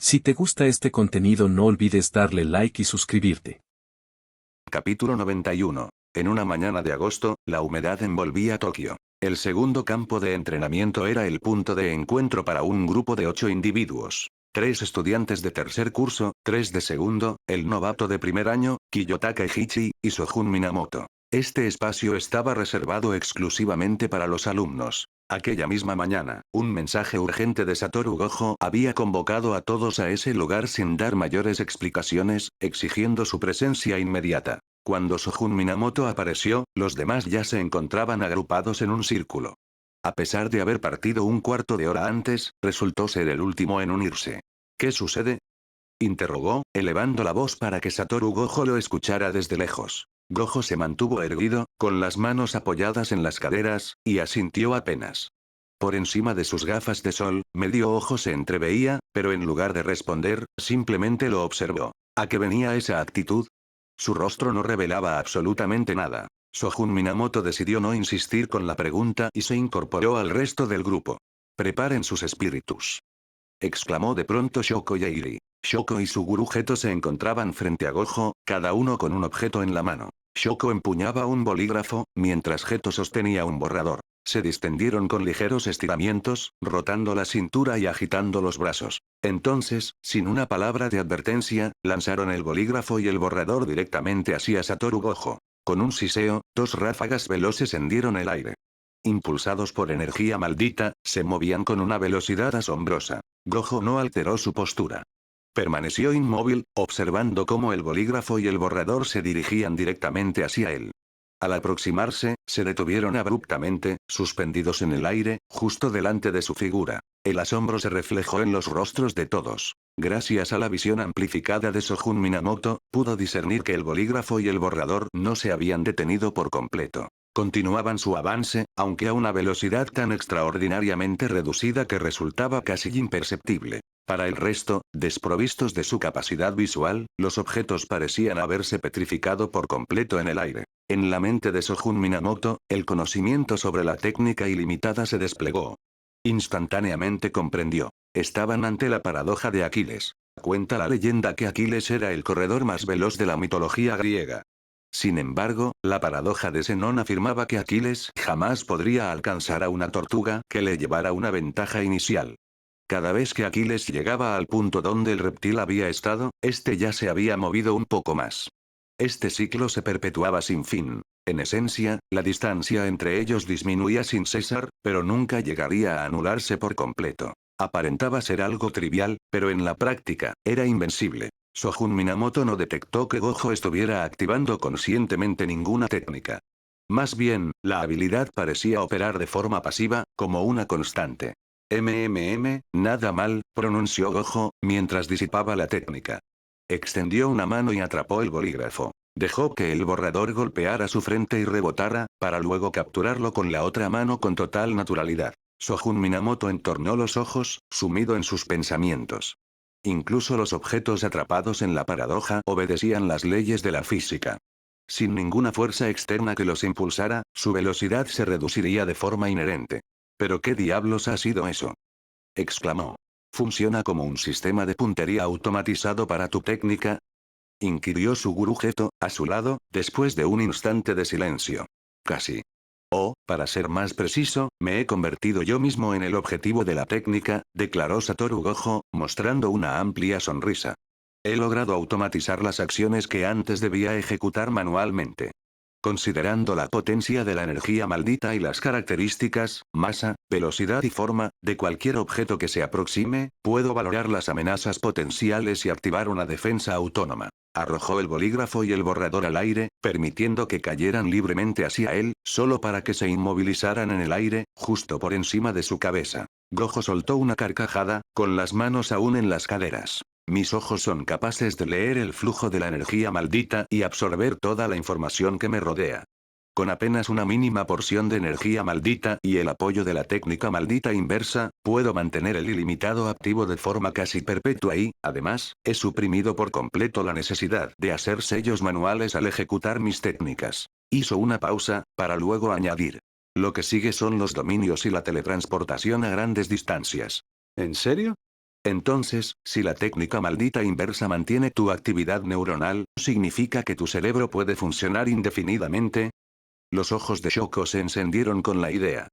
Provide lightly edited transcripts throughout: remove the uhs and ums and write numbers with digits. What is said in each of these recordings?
Si te gusta este contenido no olvides darle like y suscribirte. Capítulo 91. En una mañana de agosto, la humedad envolvía Tokio. El segundo campo de entrenamiento era el punto de encuentro para un grupo de 8 individuos. 3 estudiantes de tercer curso, 3 de segundo, el novato de primer año, Kiyotaka Ichichi, y Sojun Minamoto. Este espacio estaba reservado exclusivamente para los alumnos. Aquella misma mañana, un mensaje urgente de Satoru Gojo había convocado a todos a ese lugar sin dar mayores explicaciones, exigiendo su presencia inmediata. Cuando Sojun Minamoto apareció, los demás ya se encontraban agrupados en un círculo. A pesar de haber partido un cuarto de hora antes, resultó ser el último en unirse. ¿Qué sucede?, interrogó, elevando la voz para que Satoru Gojo lo escuchara desde lejos. Gojo se mantuvo erguido, con las manos apoyadas en las caderas, y asintió apenas. Por encima de sus gafas de sol, medio ojo se entreveía, pero en lugar de responder, simplemente lo observó. ¿A qué venía esa actitud? Su rostro no revelaba absolutamente nada. Sojun Minamoto decidió no insistir con la pregunta y se incorporó al resto del grupo. «Preparen sus espíritus», exclamó de pronto Shoko Yairi. Shoko y Suguru Geto se encontraban frente a Gojo, cada uno con un objeto en la mano. Shoko empuñaba un bolígrafo, mientras Geto sostenía un borrador. Se distendieron con ligeros estiramientos, rotando la cintura y agitando los brazos. Entonces, sin una palabra de advertencia, lanzaron el bolígrafo y el borrador directamente hacia Satoru Gojo. Con un siseo, 2 ráfagas veloces hendieron el aire. Impulsados por energía maldita, se movían con una velocidad asombrosa. Gojo no alteró su postura. Permaneció inmóvil, observando cómo el bolígrafo y el borrador se dirigían directamente hacia él. Al aproximarse, se detuvieron abruptamente, suspendidos en el aire, justo delante de su figura. El asombro se reflejó en los rostros de todos. Gracias a la visión amplificada de Sojun Minamoto, pudo discernir que el bolígrafo y el borrador no se habían detenido por completo. Continuaban su avance, aunque a una velocidad tan extraordinariamente reducida que resultaba casi imperceptible. Para el resto, desprovistos de su capacidad visual, los objetos parecían haberse petrificado por completo en el aire. En la mente de Sojun Minamoto, el conocimiento sobre la técnica ilimitada se desplegó. Instantáneamente comprendió. Estaban ante la paradoja de Aquiles. Cuenta la leyenda que Aquiles era el corredor más veloz de la mitología griega. Sin embargo, la paradoja de Zenón afirmaba que Aquiles jamás podría alcanzar a una tortuga que le llevara una ventaja inicial. Cada vez que Aquiles llegaba al punto donde el reptil había estado, este ya se había movido un poco más. Este ciclo se perpetuaba sin fin. En esencia, la distancia entre ellos disminuía sin cesar, pero nunca llegaría a anularse por completo. Aparentaba ser algo trivial, pero en la práctica, era invencible. Sojun Minamoto no detectó que Gojo estuviera activando conscientemente ninguna técnica. Más bien, la habilidad parecía operar de forma pasiva, como una constante. Nada mal, pronunció Gojo, mientras disipaba la técnica. Extendió una mano y atrapó el bolígrafo. Dejó que el borrador golpeara su frente y rebotara, para luego capturarlo con la otra mano con total naturalidad. Sojun Minamoto entornó los ojos, sumido en sus pensamientos. Incluso los objetos atrapados en la paradoja obedecían las leyes de la física. Sin ninguna fuerza externa que los impulsara, su velocidad se reduciría de forma inherente. ¿Pero qué diablos ha sido eso?, exclamó. ¿Funciona como un sistema de puntería automatizado para tu técnica?, inquirió Suguru Geto, a su lado, después de un instante de silencio. Casi. O, para ser más preciso, me he convertido yo mismo en el objetivo de la técnica, declaró Satoru Gojo, mostrando una amplia sonrisa. He logrado automatizar las acciones que antes debía ejecutar manualmente. Considerando la potencia de la energía maldita y las características, masa, velocidad y forma, de cualquier objeto que se aproxime, puedo valorar las amenazas potenciales y activar una defensa autónoma. Arrojó el bolígrafo y el borrador al aire, permitiendo que cayeran libremente hacia él, solo para que se inmovilizaran en el aire, justo por encima de su cabeza. Gojo soltó una carcajada, con las manos aún en las caderas. Mis ojos son capaces de leer el flujo de la energía maldita y absorber toda la información que me rodea. Con apenas una mínima porción de energía maldita y el apoyo de la técnica maldita inversa, puedo mantener el ilimitado activo de forma casi perpetua y, además, he suprimido por completo la necesidad de hacer sellos manuales al ejecutar mis técnicas. Hizo una pausa, para luego añadir. Lo que sigue son los dominios y la teletransportación a grandes distancias. ¿En serio?, Entonces, si la técnica maldita inversa mantiene tu actividad neuronal, ¿significa que tu cerebro puede funcionar indefinidamente? Los ojos de Shoko se encendieron con la idea.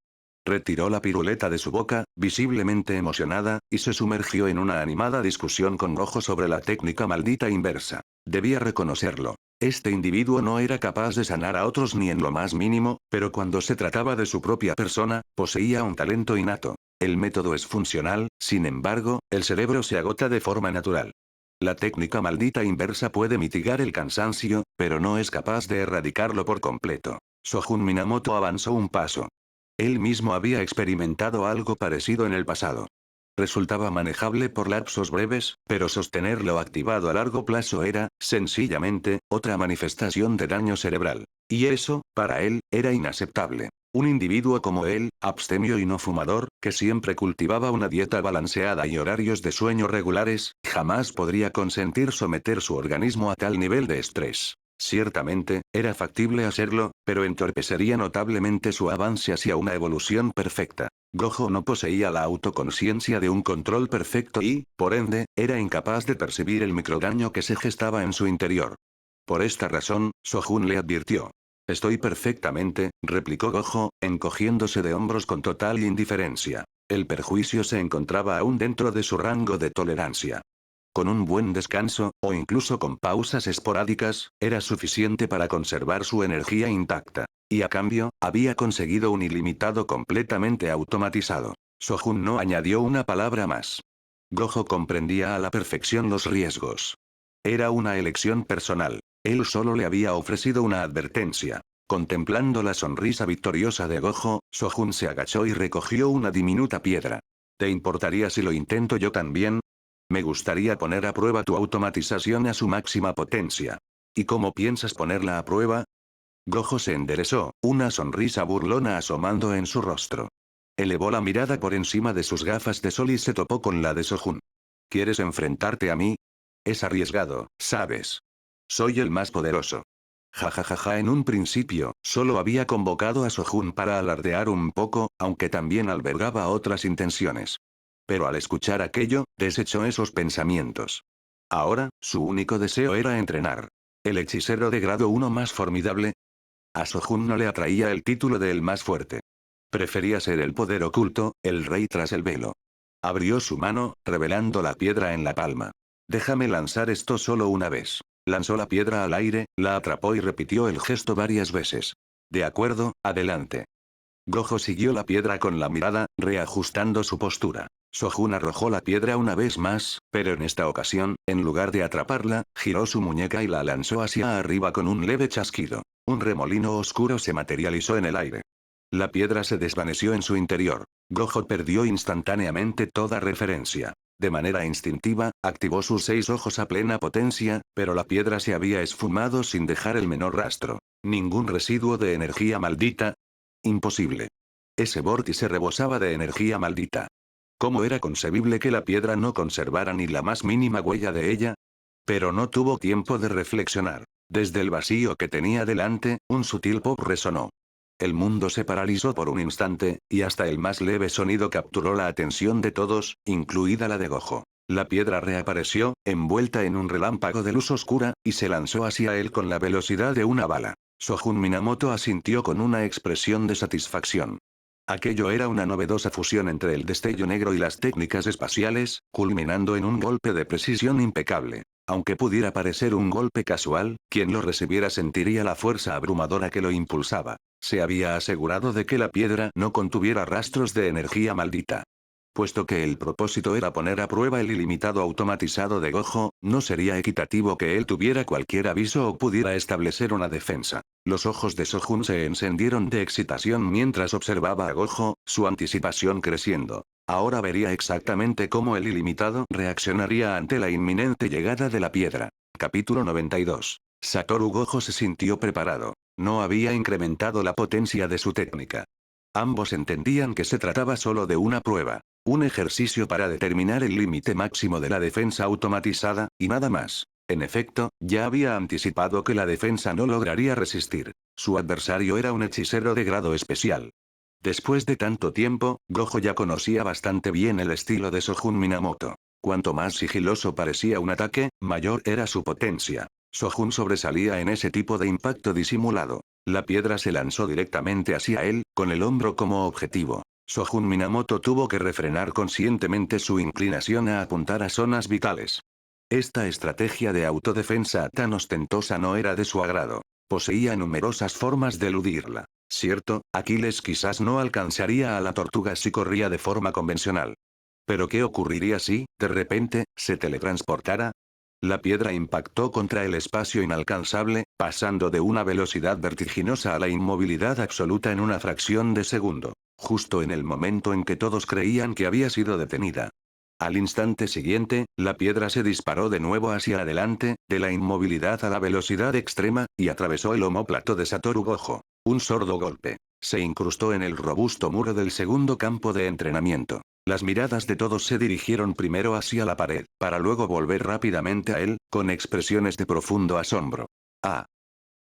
Retiró la piruleta de su boca, visiblemente emocionada, y se sumergió en una animada discusión con Gojo sobre la técnica maldita inversa. Debía reconocerlo. Este individuo no era capaz de sanar a otros ni en lo más mínimo, pero cuando se trataba de su propia persona, poseía un talento innato. El método es funcional, sin embargo, el cerebro se agota de forma natural. La técnica maldita inversa puede mitigar el cansancio, pero no es capaz de erradicarlo por completo. Sojun Minamoto avanzó un paso. Él mismo había experimentado algo parecido en el pasado. Resultaba manejable por lapsos breves, pero sostenerlo activado a largo plazo era, sencillamente, otra manifestación de daño cerebral. Y eso, para él, era inaceptable. Un individuo como él, abstemio y no fumador, que siempre cultivaba una dieta balanceada y horarios de sueño regulares, jamás podría consentir someter su organismo a tal nivel de estrés. Ciertamente, era factible hacerlo, pero entorpecería notablemente su avance hacia una evolución perfecta. Gojo no poseía la autoconciencia de un control perfecto y, por ende, era incapaz de percibir el microdaño que se gestaba en su interior. Por esta razón, Sojun le advirtió. Estoy perfectamente, replicó Gojo, encogiéndose de hombros con total indiferencia. El perjuicio se encontraba aún dentro de su rango de tolerancia. Con un buen descanso, o incluso con pausas esporádicas, era suficiente para conservar su energía intacta. Y a cambio, había conseguido un ilimitado completamente automatizado. Sojun no añadió una palabra más. Gojo comprendía a la perfección los riesgos. Era una elección personal. Él solo le había ofrecido una advertencia. Contemplando la sonrisa victoriosa de Gojo, Sojun se agachó y recogió una diminuta piedra. ¿Te importaría si lo intento yo también? Me gustaría poner a prueba tu automatización a su máxima potencia. ¿Y cómo piensas ponerla a prueba? Gojo se enderezó, una sonrisa burlona asomando en su rostro. Elevó la mirada por encima de sus gafas de sol y se topó con la de Sojun. ¿Quieres enfrentarte a mí? Es arriesgado, ¿sabes? Soy el más poderoso. Jajajaja, en un principio, solo había convocado a Sojun para alardear un poco, aunque también albergaba otras intenciones. Pero al escuchar aquello, desechó esos pensamientos. Ahora, su único deseo era entrenar. El hechicero de grado 1 más formidable. A Sojun no le atraía el título de el más fuerte. Prefería ser el poder oculto, el rey tras el velo. Abrió su mano, revelando la piedra en la palma. Déjame lanzar esto solo una vez. Lanzó la piedra al aire, la atrapó y repitió el gesto varias veces. De acuerdo, adelante. Gojo siguió la piedra con la mirada, reajustando su postura. Sojun arrojó la piedra una vez más, pero en esta ocasión, en lugar de atraparla, giró su muñeca y la lanzó hacia arriba con un leve chasquido. Un remolino oscuro se materializó en el aire. La piedra se desvaneció en su interior. Gojo perdió instantáneamente toda referencia. De manera instintiva, activó sus 6 ojos a plena potencia, pero la piedra se había esfumado sin dejar el menor rastro. Ningún residuo de energía maldita. Imposible. Ese vórtice rebosaba de energía maldita. ¿Cómo era concebible que la piedra no conservara ni la más mínima huella de ella? Pero no tuvo tiempo de reflexionar. Desde el vacío que tenía delante, un sutil pop resonó. El mundo se paralizó por un instante, y hasta el más leve sonido capturó la atención de todos, incluida la de Gojo. La piedra reapareció, envuelta en un relámpago de luz oscura, y se lanzó hacia él con la velocidad de una bala. Sojun Minamoto asintió con una expresión de satisfacción. Aquello era una novedosa fusión entre el destello negro y las técnicas espaciales, culminando en un golpe de precisión impecable. Aunque pudiera parecer un golpe casual, quien lo recibiera sentiría la fuerza abrumadora que lo impulsaba. Se había asegurado de que la piedra no contuviera rastros de energía maldita. Puesto que el propósito era poner a prueba el ilimitado automatizado de Gojo, no sería equitativo que él tuviera cualquier aviso o pudiera establecer una defensa. Los ojos de Sojun se encendieron de excitación mientras observaba a Gojo, su anticipación creciendo. Ahora vería exactamente cómo el ilimitado reaccionaría ante la inminente llegada de la piedra. Capítulo 92. Satoru Gojo se sintió preparado. No había incrementado la potencia de su técnica. Ambos entendían que se trataba solo de una prueba. Un ejercicio para determinar el límite máximo de la defensa automatizada, y nada más. En efecto, ya había anticipado que la defensa no lograría resistir. Su adversario era un hechicero de grado especial. Después de tanto tiempo, Gojo ya conocía bastante bien el estilo de Sojun Minamoto. Cuanto más sigiloso parecía un ataque, mayor era su potencia. Sojun sobresalía en ese tipo de impacto disimulado. La piedra se lanzó directamente hacia él, con el hombro como objetivo. Sojun Minamoto tuvo que refrenar conscientemente su inclinación a apuntar a zonas vitales. Esta estrategia de autodefensa tan ostentosa no era de su agrado. Poseía numerosas formas de eludirla. Cierto, Aquiles quizás no alcanzaría a la tortuga si corría de forma convencional. Pero ¿qué ocurriría si, de repente, se teletransportara? La piedra impactó contra el espacio inalcanzable, pasando de una velocidad vertiginosa a la inmovilidad absoluta en una fracción de segundo, justo en el momento en que todos creían que había sido detenida. Al instante siguiente, la piedra se disparó de nuevo hacia adelante, de la inmovilidad a la velocidad extrema, y atravesó el omóplato de Satoru Gojo. Un sordo golpe. Se incrustó en el robusto muro del segundo campo de entrenamiento. Las miradas de todos se dirigieron primero hacia la pared, para luego volver rápidamente a él, con expresiones de profundo asombro. Ah.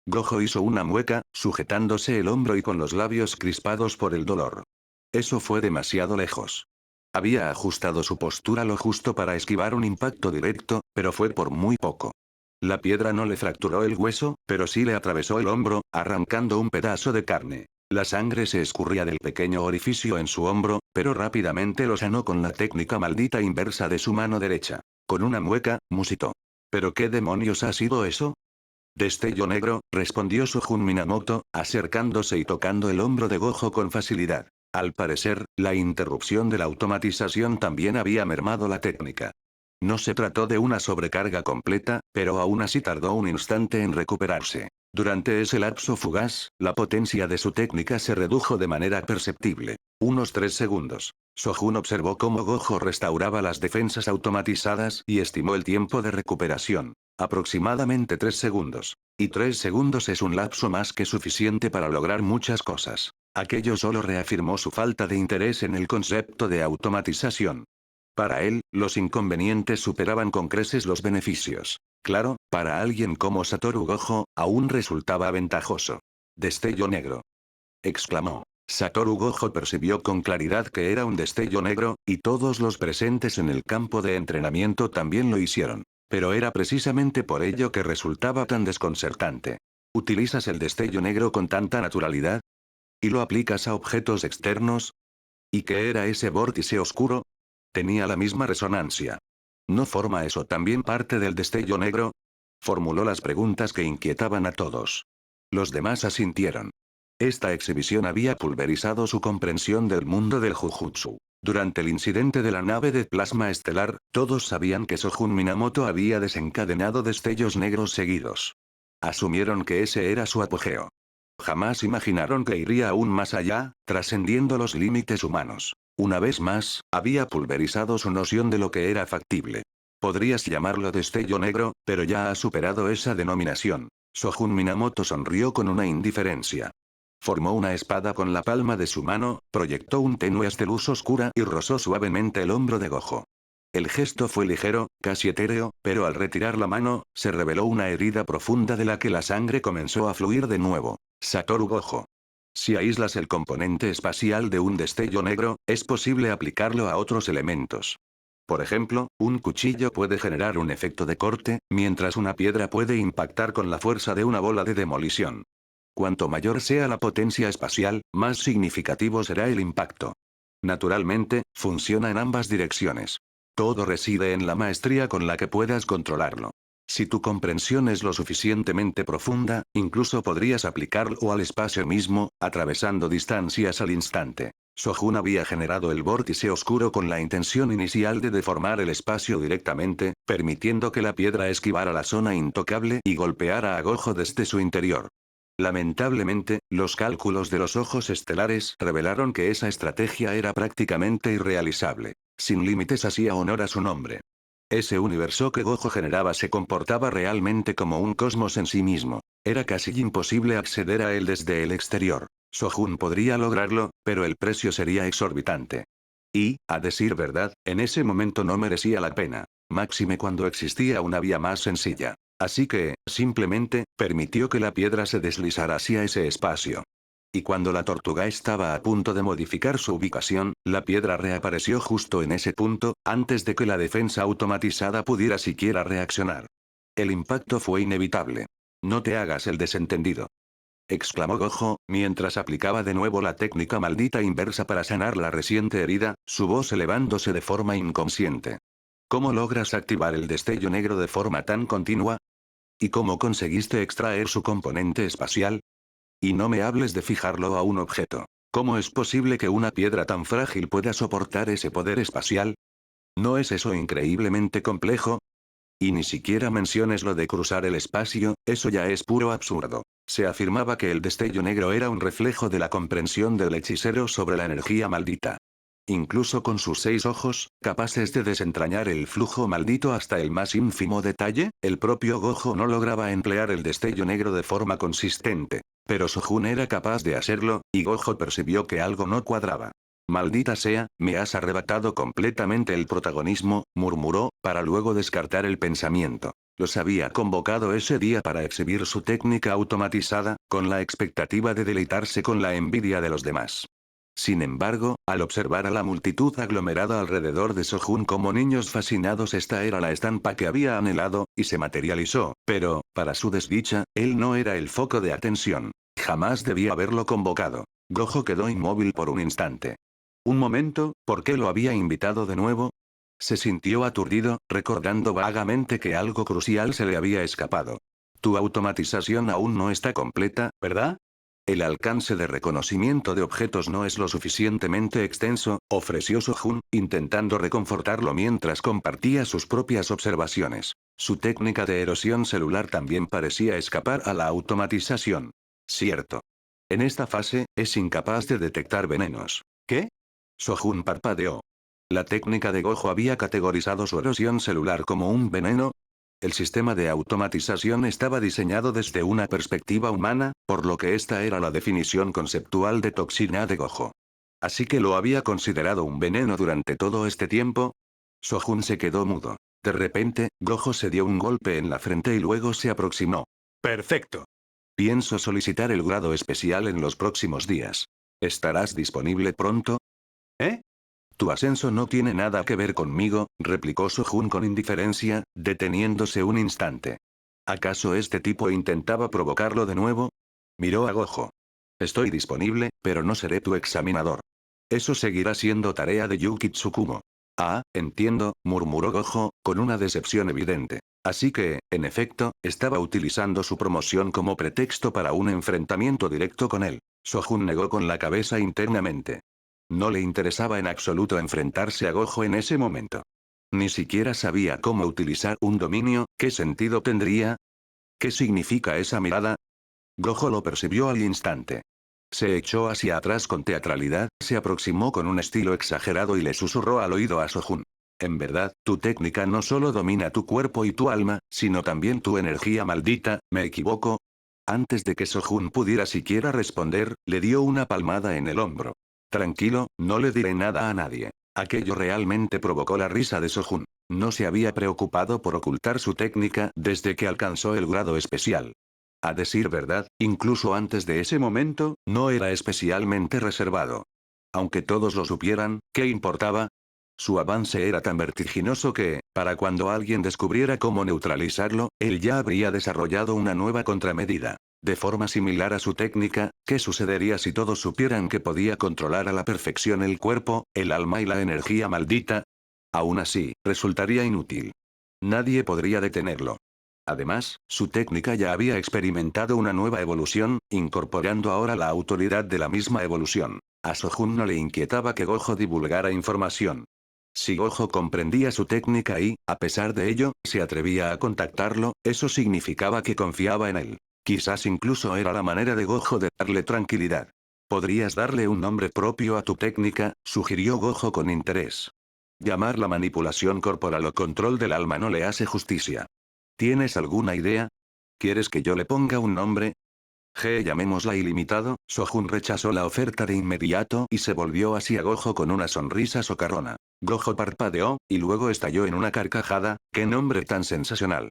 Gojo hizo una mueca, sujetándose el hombro y con los labios crispados por el dolor. Eso fue demasiado lejos. Había ajustado su postura lo justo para esquivar un impacto directo, pero fue por muy poco. La piedra no le fracturó el hueso, pero sí le atravesó el hombro, arrancando un pedazo de carne. La sangre se escurría del pequeño orificio en su hombro, pero rápidamente lo sanó con la técnica maldita inversa de su mano derecha. Con una mueca, musitó. ¿Pero qué demonios ha sido eso? Destello negro, respondió Sojun Minamoto, acercándose y tocando el hombro de Gojo con facilidad. Al parecer, la interrupción de la automatización también había mermado la técnica. No se trató de una sobrecarga completa, pero aún así tardó un instante en recuperarse. Durante ese lapso fugaz, la potencia de su técnica se redujo de manera perceptible. Unos 3 segundos. Sojun observó cómo Gojo restauraba las defensas automatizadas y estimó el tiempo de recuperación. Aproximadamente 3 segundos. Y 3 segundos es un lapso más que suficiente para lograr muchas cosas. Aquello solo reafirmó su falta de interés en el concepto de automatización. Para él, los inconvenientes superaban con creces los beneficios. Claro, para alguien como Satoru Gojo, aún resultaba ventajoso. Destello negro. Exclamó. Satoru Gojo percibió con claridad que era un destello negro, y todos los presentes en el campo de entrenamiento también lo hicieron. Pero era precisamente por ello que resultaba tan desconcertante. ¿Utilizas el destello negro con tanta naturalidad? ¿Y lo aplicas a objetos externos? ¿Y qué era ese vórtice oscuro? Tenía la misma resonancia. ¿No forma eso también parte del destello negro? Formuló las preguntas que inquietaban a todos. Los demás asintieron. Esta exhibición había pulverizado su comprensión del mundo del Jujutsu. Durante el incidente de la nave de plasma estelar, todos sabían que Sojun Minamoto había desencadenado destellos negros seguidos. Asumieron que ese era su apogeo. Jamás imaginaron que iría aún más allá, trascendiendo los límites humanos. Una vez más, había pulverizado su noción de lo que era factible. Podrías llamarlo destello negro, pero ya ha superado esa denominación. Sojun Minamoto sonrió con una indiferencia. Formó una espada con la palma de su mano, proyectó un tenue haz de luz oscura y rozó suavemente el hombro de Gojo. El gesto fue ligero, casi etéreo, pero al retirar la mano, se reveló una herida profunda de la que la sangre comenzó a fluir de nuevo. Satoru Gojo. Si aíslas el componente espacial de un destello negro, es posible aplicarlo a otros elementos. Por ejemplo, un cuchillo puede generar un efecto de corte, mientras una piedra puede impactar con la fuerza de una bola de demolición. Cuanto mayor sea la potencia espacial, más significativo será el impacto. Naturalmente, funciona en ambas direcciones. Todo reside en la maestría con la que puedas controlarlo. Si tu comprensión es lo suficientemente profunda, incluso podrías aplicarlo al espacio mismo, atravesando distancias al instante. Sojun había generado el vórtice oscuro con la intención inicial de deformar el espacio directamente, permitiendo que la piedra esquivara la zona intocable y golpeara a Gojo desde su interior. Lamentablemente, los cálculos de los ojos estelares revelaron que esa estrategia era prácticamente irrealizable. Sin límites hacía honor a su nombre. Ese universo que Gojo generaba se comportaba realmente como un cosmos en sí mismo. Era casi imposible acceder a él desde el exterior. Sojun podría lograrlo, pero el precio sería exorbitante. Y, a decir verdad, en ese momento no merecía la pena. Máxime cuando existía una vía más sencilla. Así que, simplemente, permitió que la piedra se deslizara hacia ese espacio. Y cuando la tortuga estaba a punto de modificar su ubicación, la piedra reapareció justo en ese punto, antes de que la defensa automatizada pudiera siquiera reaccionar. El impacto fue inevitable. No te hagas el desentendido, exclamó Gojo, mientras aplicaba de nuevo la técnica maldita inversa para sanar la reciente herida, su voz elevándose de forma inconsciente. ¿Cómo logras activar el destello negro de forma tan continua? ¿Y cómo conseguiste extraer su componente espacial? Y no me hables de fijarlo a un objeto. ¿Cómo es posible que una piedra tan frágil pueda soportar ese poder espacial? ¿No es eso increíblemente complejo? Y ni siquiera menciones lo de cruzar el espacio, eso ya es puro absurdo. Se afirmaba que el destello negro era un reflejo de la comprensión del hechicero sobre la energía maldita. Incluso con sus 6 ojos, capaces de desentrañar el flujo maldito hasta el más ínfimo detalle, el propio Gojo no lograba emplear el destello negro de forma consistente. Pero Sojun era capaz de hacerlo, y Gojo percibió que algo no cuadraba. Maldita sea, me has arrebatado completamente el protagonismo, murmuró, para luego descartar el pensamiento. Los había convocado ese día para exhibir su técnica automatizada, con la expectativa de deleitarse con la envidia de los demás. Sin embargo, al observar a la multitud aglomerada alrededor de Sojun como niños fascinados, esta era la estampa que había anhelado, y se materializó, pero, para su desdicha, él no era el foco de atención. Jamás debía haberlo convocado. Gojo quedó inmóvil por un instante. Un momento, ¿por qué lo había invitado de nuevo? Se sintió aturdido, recordando vagamente que algo crucial se le había escapado. Tu automatización aún no está completa, ¿verdad? El alcance de reconocimiento de objetos no es lo suficientemente extenso, ofreció Sojun, intentando reconfortarlo mientras compartía sus propias observaciones. Su técnica de erosión celular también parecía escapar a la automatización. Cierto. En esta fase, es incapaz de detectar venenos. ¿Qué? Sojun parpadeó. La técnica de Gojo había categorizado su erosión celular como un veneno. El sistema de automatización estaba diseñado desde una perspectiva humana, por lo que esta era la definición conceptual de toxina de Gojo. ¿Así que lo había considerado un veneno durante todo este tiempo? Sojun se quedó mudo. De repente, Gojo se dio un golpe en la frente y luego se aproximó. Perfecto. Pienso solicitar el grado especial en los próximos días. ¿Estarás disponible pronto? ¿Eh? Tu ascenso no tiene nada que ver conmigo, replicó Sojun con indiferencia, deteniéndose un instante. ¿Acaso este tipo intentaba provocarlo de nuevo? Miró a Gojo. Estoy disponible, pero no seré tu examinador. Eso seguirá siendo tarea de Yuki Tsukumo. Ah, entiendo, murmuró Gojo, con una decepción evidente. Así que, en efecto, estaba utilizando su promoción como pretexto para un enfrentamiento directo con él. Sojun negó con la cabeza internamente. No le interesaba en absoluto enfrentarse a Gojo en ese momento. Ni siquiera sabía cómo utilizar un dominio. ¿Qué sentido tendría? ¿Qué significa esa mirada? Gojo lo percibió al instante. Se echó hacia atrás con teatralidad, se aproximó con un estilo exagerado y le susurró al oído a Sojun. En verdad, tu técnica no solo domina tu cuerpo y tu alma, sino también tu energía maldita, ¿me equivoco? Antes de que Sojun pudiera siquiera responder, le dio una palmada en el hombro. Tranquilo, no le diré nada a nadie. Aquello realmente provocó la risa de Sojun. No se había preocupado por ocultar su técnica desde que alcanzó el grado especial. A decir verdad, incluso antes de ese momento, no era especialmente reservado. Aunque todos lo supieran, ¿qué importaba? Su avance era tan vertiginoso que, para cuando alguien descubriera cómo neutralizarlo, él ya habría desarrollado una nueva contramedida. De forma similar a su técnica, ¿qué sucedería si todos supieran que podía controlar a la perfección el cuerpo, el alma y la energía maldita? Aún así, resultaría inútil. Nadie podría detenerlo. Además, su técnica ya había experimentado una nueva evolución, incorporando ahora la autoridad de la misma evolución. A Sojun no le inquietaba que Gojo divulgara información. Si Gojo comprendía su técnica y, a pesar de ello, se atrevía a contactarlo, eso significaba que confiaba en él. Quizás incluso era la manera de Gojo de darle tranquilidad. ¿Podrías darle un nombre propio a tu técnica?, sugirió Gojo con interés. Llamar la manipulación corporal o control del alma no le hace justicia. ¿Tienes alguna idea? ¿Quieres que yo le ponga un nombre? Llamémosla ilimitado. Sojun rechazó la oferta de inmediato y se volvió hacia Gojo con una sonrisa socarrona. Gojo parpadeó, y luego estalló en una carcajada. ¡Qué nombre tan sensacional!,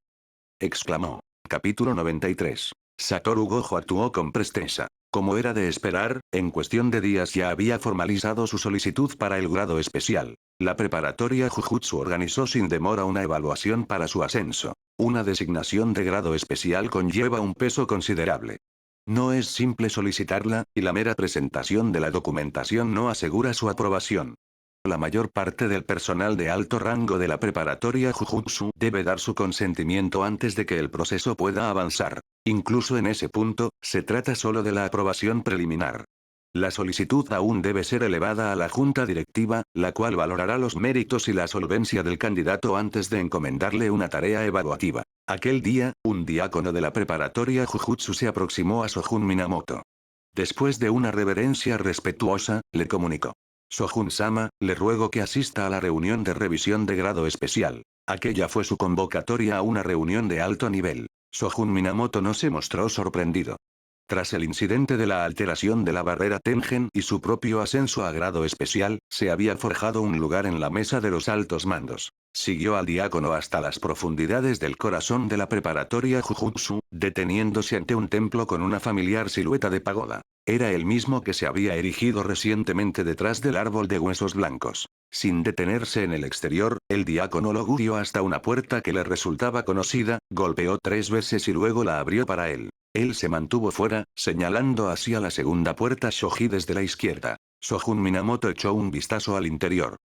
exclamó. Capítulo 93. Satoru Gojo actuó con presteza. Como era de esperar, en cuestión de días ya había formalizado su solicitud para el grado especial. La preparatoria Jujutsu organizó sin demora una evaluación para su ascenso. Una designación de grado especial conlleva un peso considerable. No es simple solicitarla, y la mera presentación de la documentación no asegura su aprobación. La mayor parte del personal de alto rango de la preparatoria Jujutsu debe dar su consentimiento antes de que el proceso pueda avanzar. Incluso en ese punto, se trata solo de la aprobación preliminar. La solicitud aún debe ser elevada a la junta directiva, la cual valorará los méritos y la solvencia del candidato antes de encomendarle una tarea evaluativa. Aquel día, un diácono de la preparatoria Jujutsu se aproximó a Sojun Minamoto. Después de una reverencia respetuosa, le comunicó: Sojun-sama, le ruego que asista a la reunión de revisión de grado especial. Aquella fue su convocatoria a una reunión de alto nivel. Sojun Minamoto no se mostró sorprendido. Tras el incidente de la alteración de la barrera Tengen y su propio ascenso a grado especial, se había forjado un lugar en la mesa de los altos mandos. Siguió al diácono hasta las profundidades del corazón de la preparatoria Jujutsu, deteniéndose ante un templo con una familiar silueta de pagoda. Era el mismo que se había erigido recientemente detrás del árbol de huesos blancos. Sin detenerse en el exterior, el diácono lo guió hasta una puerta que le resultaba conocida, golpeó 3 veces y luego la abrió para él. Él se mantuvo fuera, señalando hacia la segunda puerta Shoji desde la izquierda. Sojun Minamoto echó un vistazo al interior.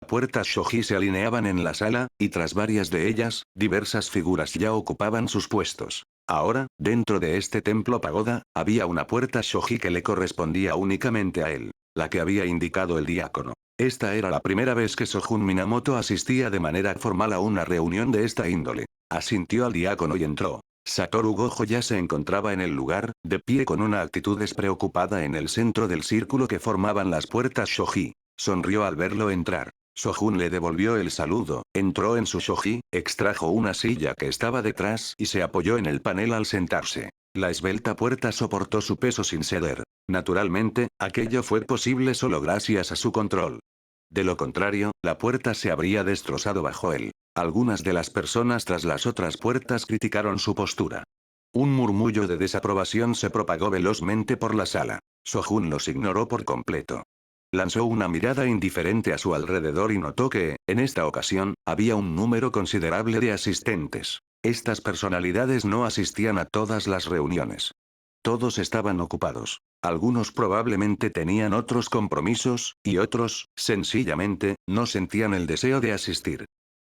Puertas shoji se alineaban en la sala, y tras varias de ellas, diversas figuras ya ocupaban sus puestos. Ahora, dentro de este templo pagoda, había una puerta shoji que le correspondía únicamente a él, la que había indicado el diácono. Esta era la primera vez que Sojun Minamoto asistía de manera formal a una reunión de esta índole. Asintió al diácono y entró. Satoru Gojo ya se encontraba en el lugar, de pie con una actitud despreocupada en el centro del círculo que formaban las puertas shoji. Sonrió al verlo entrar. Sojun le devolvió el saludo, entró en su shoji, extrajo una silla que estaba detrás y se apoyó en el panel al sentarse. La esbelta puerta soportó su peso sin ceder. Naturalmente, aquello fue posible solo gracias a su control. De lo contrario, la puerta se habría destrozado bajo él. Algunas de las personas tras las otras puertas criticaron su postura. Un murmullo de desaprobación se propagó velozmente por la sala. Sojun los ignoró por completo. Lanzó una mirada indiferente a su alrededor y notó que, en esta ocasión, había un número considerable de asistentes. Estas personalidades no asistían a todas las reuniones. Todos estaban ocupados. Algunos probablemente tenían otros compromisos, y otros, sencillamente, no sentían el deseo de asistir.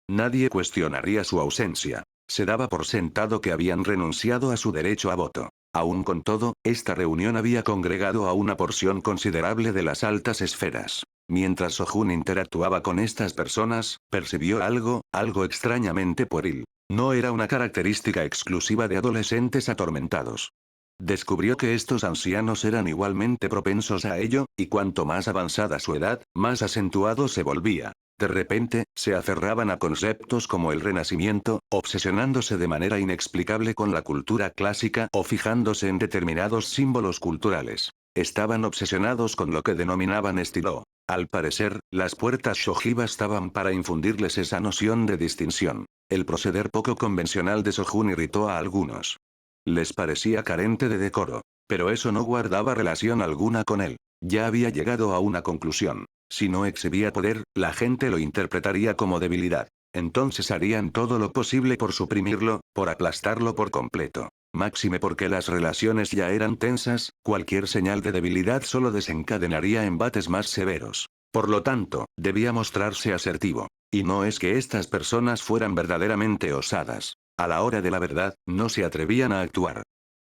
Nadie cuestionaría su ausencia. Se daba por sentado que habían renunciado a su derecho a voto. Aún con todo, esta reunión había congregado a una porción considerable de las altas esferas. Mientras Sojun interactuaba con estas personas, percibió algo extrañamente pueril. No era una característica exclusiva de adolescentes atormentados. Descubrió que estos ancianos eran igualmente propensos a ello, y cuanto más avanzada su edad, más acentuado se volvía. De repente, se aferraban a conceptos como el Renacimiento, obsesionándose de manera inexplicable con la cultura clásica o fijándose en determinados símbolos culturales. Estaban obsesionados con lo que denominaban estilo. Al parecer, las puertas shoji bastaban para infundirles esa noción de distinción. El proceder poco convencional de Sojun irritó a algunos. Les parecía carente de decoro. Pero eso no guardaba relación alguna con él. Ya había llegado a una conclusión. Si no exhibía poder, la gente lo interpretaría como debilidad. Entonces harían todo lo posible por suprimirlo, por aplastarlo por completo. Máxime porque las relaciones ya eran tensas, cualquier señal de debilidad solo desencadenaría embates más severos. Por lo tanto, debía mostrarse asertivo. Y no es que estas personas fueran verdaderamente osadas. A la hora de la verdad, no se atrevían a actuar.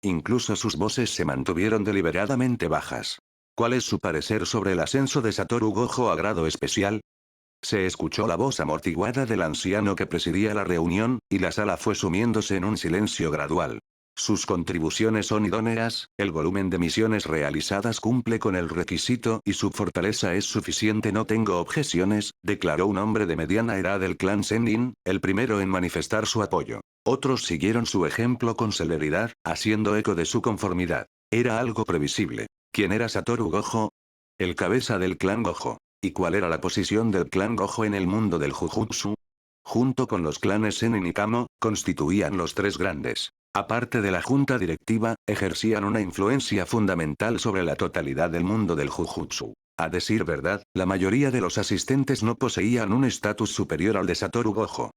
Incluso sus voces se mantuvieron deliberadamente bajas. ¿Cuál es su parecer sobre el ascenso de Satoru Gojo a grado especial? Se escuchó la voz amortiguada del anciano que presidía la reunión, y la sala fue sumiéndose en un silencio gradual. Sus contribuciones son idóneas, el volumen de misiones realizadas cumple con el requisito y su fortaleza es suficiente. No tengo objeciones, declaró un hombre de mediana edad del clan Sennin, el primero en manifestar su apoyo. Otros siguieron su ejemplo con celeridad, haciendo eco de su conformidad. Era algo previsible. ¿Quién era Satoru Gojo? El cabeza del clan Gojo. ¿Y cuál era la posición del clan Gojo en el mundo del Jujutsu? Junto con los clanes Sennin y Kamo, constituían los tres grandes. Aparte de la junta directiva, ejercían una influencia fundamental sobre la totalidad del mundo del Jujutsu. A decir verdad, la mayoría de los asistentes no poseían un estatus superior al de Satoru Gojo.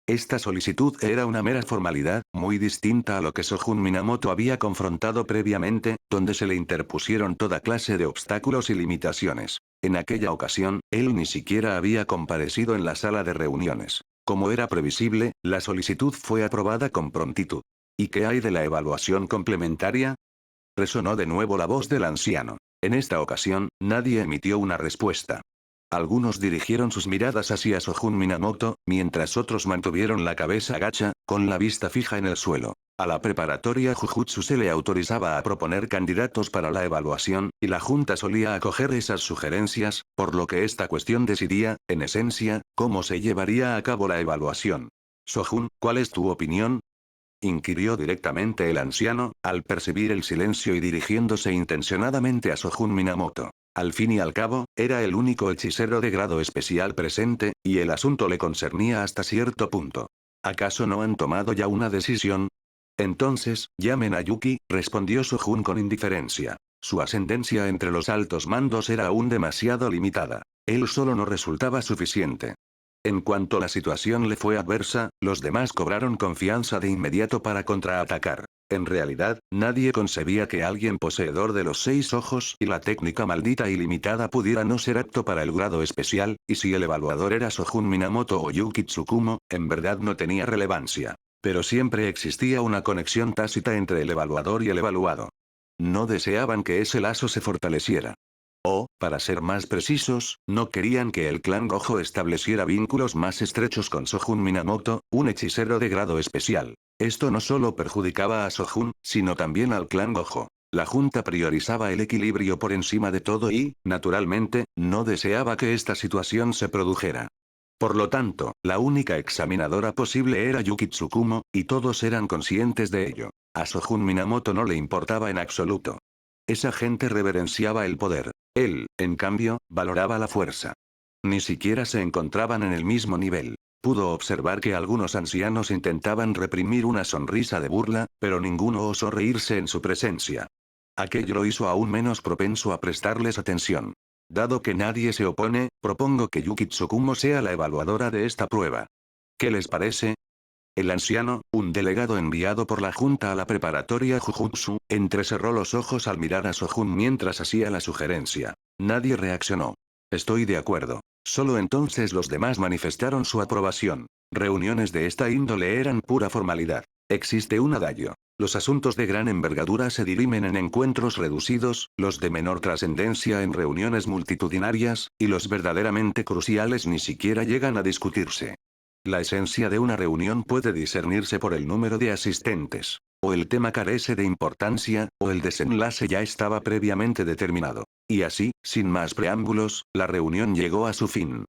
Esta solicitud era una mera formalidad, muy distinta a lo que Shogun Minamoto había confrontado previamente, donde se le interpusieron toda clase de obstáculos y limitaciones. En aquella ocasión, él ni siquiera había comparecido en la sala de reuniones. Como era previsible, la solicitud fue aprobada con prontitud. ¿Y qué hay de la evaluación complementaria? Resonó de nuevo la voz del anciano. En esta ocasión, nadie emitió una respuesta. Algunos dirigieron sus miradas hacia Shogun Minamoto, mientras otros mantuvieron la cabeza gacha, con la vista fija en el suelo. A la preparatoria Jujutsu se le autorizaba a proponer candidatos para la evaluación, y la junta solía acoger esas sugerencias, por lo que esta cuestión decidía, en esencia, cómo se llevaría a cabo la evaluación. Shogun, ¿cuál es tu opinión? Inquirió directamente el anciano, al percibir el silencio y dirigiéndose intencionadamente a Shogun Minamoto. Al fin y al cabo, era el único hechicero de grado especial presente, y el asunto le concernía hasta cierto punto. ¿Acaso no han tomado ya una decisión? Entonces, llamen a Yuki, respondió Shogun con indiferencia. Su ascendencia entre los altos mandos era aún demasiado limitada. Él solo no resultaba suficiente. En cuanto la situación le fue adversa, los demás cobraron confianza de inmediato para contraatacar. En realidad, nadie concebía que alguien poseedor de los 6 ojos y la técnica maldita ilimitada pudiera no ser apto para el grado especial, y si el evaluador era Shogun Minamoto o Yuki Tsukumo, en verdad no tenía relevancia. Pero siempre existía una conexión tácita entre el evaluador y el evaluado. No deseaban que ese lazo se fortaleciera. O, para ser más precisos, no querían que el clan Gojo estableciera vínculos más estrechos con Shogun Minamoto, un hechicero de grado especial. Esto no solo perjudicaba a Shogun, sino también al clan Gojo. La junta priorizaba el equilibrio por encima de todo y, naturalmente, no deseaba que esta situación se produjera. Por lo tanto, la única examinadora posible era Yuki Tsukumo, y todos eran conscientes de ello. A Shogun Minamoto no le importaba en absoluto. Esa gente reverenciaba el poder. Él, en cambio, valoraba la fuerza. Ni siquiera se encontraban en el mismo nivel. Pudo observar que algunos ancianos intentaban reprimir una sonrisa de burla, pero ninguno osó reírse en su presencia. Aquello lo hizo aún menos propenso a prestarles atención. Dado que nadie se opone, propongo que Yuki Tsukumo sea la evaluadora de esta prueba. ¿Qué les parece? El anciano, un delegado enviado por la junta a la preparatoria Jujutsu, entrecerró los ojos al mirar a Shogun mientras hacía la sugerencia. Nadie reaccionó. Estoy de acuerdo. Solo entonces los demás manifestaron su aprobación. Reuniones de esta índole eran pura formalidad. Existe un adagio. Los asuntos de gran envergadura se dirimen en encuentros reducidos, los de menor trascendencia en reuniones multitudinarias, y los verdaderamente cruciales ni siquiera llegan a discutirse. La esencia de una reunión puede discernirse por el número de asistentes. O el tema carece de importancia, o el desenlace ya estaba previamente determinado. Y así, sin más preámbulos, la reunión llegó a su fin.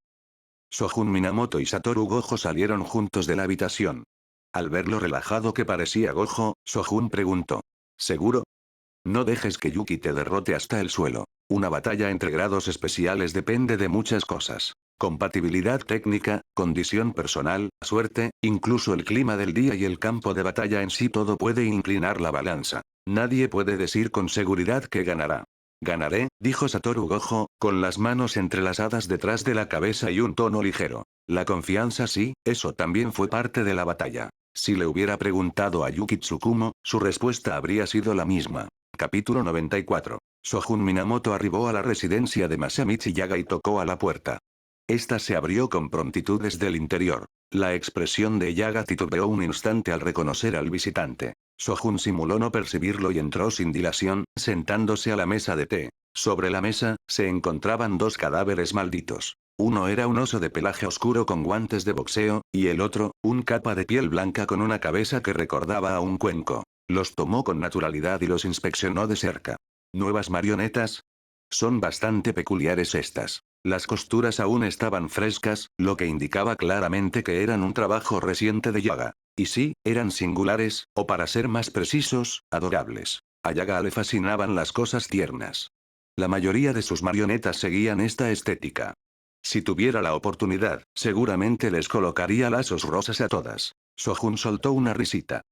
Shogun Minamoto y Satoru Gojo salieron juntos de la habitación. Al ver lo relajado que parecía Gojo, Shogun preguntó. ¿Seguro? No dejes que Yuki te derrote hasta el suelo. Una batalla entre grados especiales depende de muchas cosas. Compatibilidad técnica, condición personal, suerte, incluso el clima del día y el campo de batalla en sí, todo puede inclinar la balanza. Nadie puede decir con seguridad que ganará. Ganaré, dijo Satoru Gojo, con las manos entrelazadas detrás de la cabeza y un tono ligero. La confianza sí, eso también fue parte de la batalla. Si le hubiera preguntado a Yuki Tsukumo, su respuesta habría sido la misma. Capítulo 94. Shogun Minamoto arribó a la residencia de Masamichi Yaga y tocó a la puerta. Esta se abrió con prontitud desde el interior. La expresión de Yaga titubeó un instante al reconocer al visitante. Shogun simuló no percibirlo y entró sin dilación, sentándose a la mesa de té. Sobre la mesa, se encontraban 2 cadáveres malditos. Uno era un oso de pelaje oscuro con guantes de boxeo, y el otro, un capa de piel blanca con una cabeza que recordaba a un cuenco. Los tomó con naturalidad y los inspeccionó de cerca. ¿Nuevas marionetas? Son bastante peculiares estas. Las costuras aún estaban frescas, lo que indicaba claramente que eran un trabajo reciente de Yaga. Y sí, eran singulares, o para ser más precisos, adorables. A Yaga le fascinaban las cosas tiernas. La mayoría de sus marionetas seguían esta estética. Si tuviera la oportunidad, seguramente les colocaría lazos rosas a todas. Shogun soltó una risita.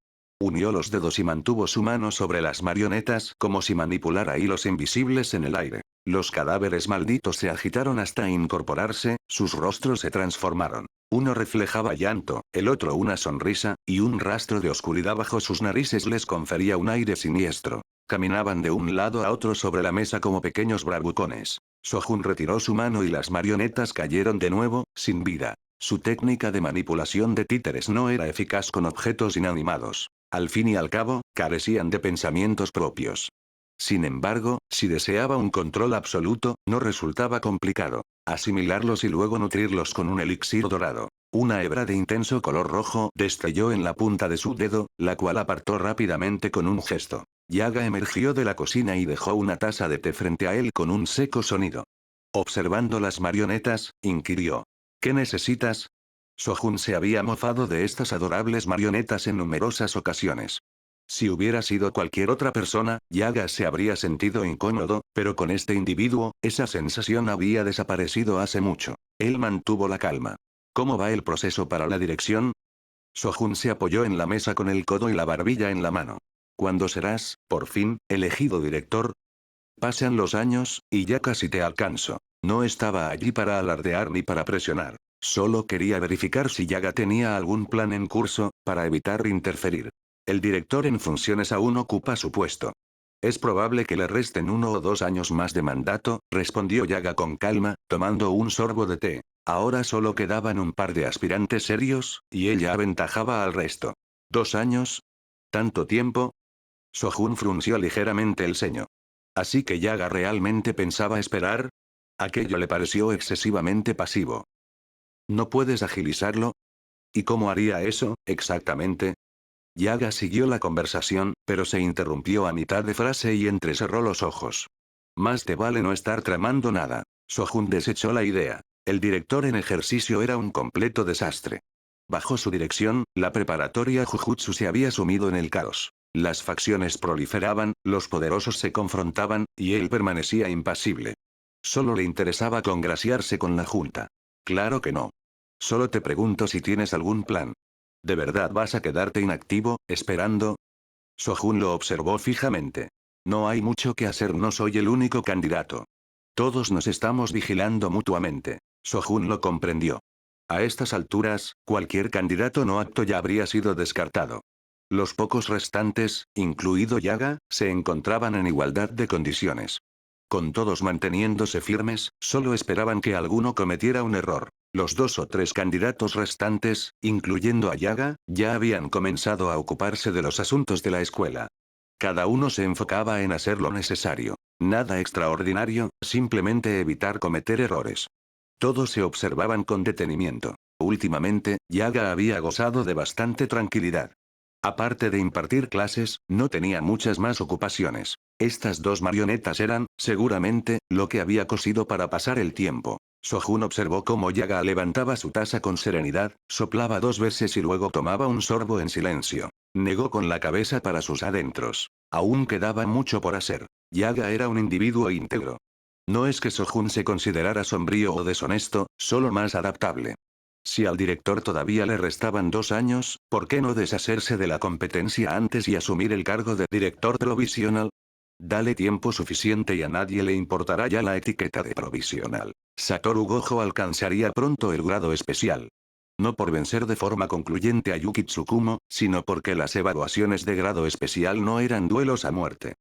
Unió los dedos y mantuvo su mano sobre las marionetas como si manipulara hilos invisibles en el aire. Los cadáveres malditos se agitaron hasta incorporarse, sus rostros se transformaron. Uno reflejaba llanto, el otro una sonrisa, y un rastro de oscuridad bajo sus narices les confería un aire siniestro. Caminaban de un lado a otro sobre la mesa como pequeños bravucones. Sojun retiró su mano y las marionetas cayeron de nuevo, sin vida. Su técnica de manipulación de títeres no era eficaz con objetos inanimados. Al fin y al cabo, carecían de pensamientos propios. Sin embargo, si deseaba un control absoluto, no resultaba complicado. Asimilarlos y luego nutrirlos con un elixir dorado. Una hebra de intenso color rojo destelló en la punta de su dedo, la cual apartó rápidamente con un gesto. Yaga emergió de la cocina y dejó una taza de té frente a él con un seco sonido. Observando las marionetas, inquirió. ¿Qué necesitas? Sojun se había mofado de estas adorables marionetas en numerosas ocasiones. Si hubiera sido cualquier otra persona, Yaga se habría sentido incómodo, pero con este individuo, esa sensación había desaparecido hace mucho. Él mantuvo la calma. ¿Cómo va el proceso para la dirección? Sojun se apoyó en la mesa con el codo y la barbilla en la mano. ¿Cuándo serás, por fin, elegido director? Pasan los años, y ya casi te alcanzo. No estaba allí para alardear ni para presionar. Solo quería verificar si Yaga tenía algún plan en curso, para evitar interferir. El director en funciones aún ocupa su puesto. Es probable que le resten 1 o 2 años más de mandato, respondió Yaga con calma, tomando un sorbo de té. Ahora solo quedaban un par de aspirantes serios, y ella aventajaba al resto. ¿2 años? ¿Tanto tiempo? Sojun frunció ligeramente el ceño. ¿Así que Yaga realmente pensaba esperar? Aquello le pareció excesivamente pasivo. ¿No puedes agilizarlo? ¿Y cómo haría eso, exactamente? Yaga siguió la conversación, pero se interrumpió a mitad de frase y entrecerró los ojos. Más te vale no estar tramando nada. Sojun desechó la idea. El director en ejercicio era un completo desastre. Bajo su dirección, la preparatoria Jujutsu se había sumido en el caos. Las facciones proliferaban, los poderosos se confrontaban, y él permanecía impasible. Solo le interesaba congraciarse con la junta. Claro que no. Solo te pregunto si tienes algún plan. ¿De verdad vas a quedarte inactivo, esperando? Sojun lo observó fijamente. No hay mucho que hacer, no soy el único candidato. Todos nos estamos vigilando mutuamente. Sojun lo comprendió. A estas alturas, cualquier candidato no apto ya habría sido descartado. Los pocos restantes, incluido Yaga, se encontraban en igualdad de condiciones. Con todos manteniéndose firmes, solo esperaban que alguno cometiera un error. Los 2 o 3 candidatos restantes, incluyendo a Yaga, ya habían comenzado a ocuparse de los asuntos de la escuela. Cada uno se enfocaba en hacer lo necesario. Nada extraordinario, simplemente evitar cometer errores. Todos se observaban con detenimiento. Últimamente, Yaga había gozado de bastante tranquilidad. Aparte de impartir clases, no tenía muchas más ocupaciones. Estas 2 marionetas eran, seguramente, lo que había cosido para pasar el tiempo. Sojun observó cómo Yaga levantaba su taza con serenidad, soplaba 2 veces y luego tomaba un sorbo en silencio. Negó con la cabeza para sus adentros. Aún quedaba mucho por hacer. Yaga era un individuo íntegro. No es que Sojun se considerara sombrío o deshonesto, solo más adaptable. Si al director todavía le restaban 2 años, ¿por qué no deshacerse de la competencia antes y asumir el cargo de director provisional? Dale tiempo suficiente y a nadie le importará ya la etiqueta de provisional. Satoru Gojo alcanzaría pronto el grado especial. No por vencer de forma concluyente a Yuki Tsukumo, sino porque las evaluaciones de grado especial no eran duelos a muerte.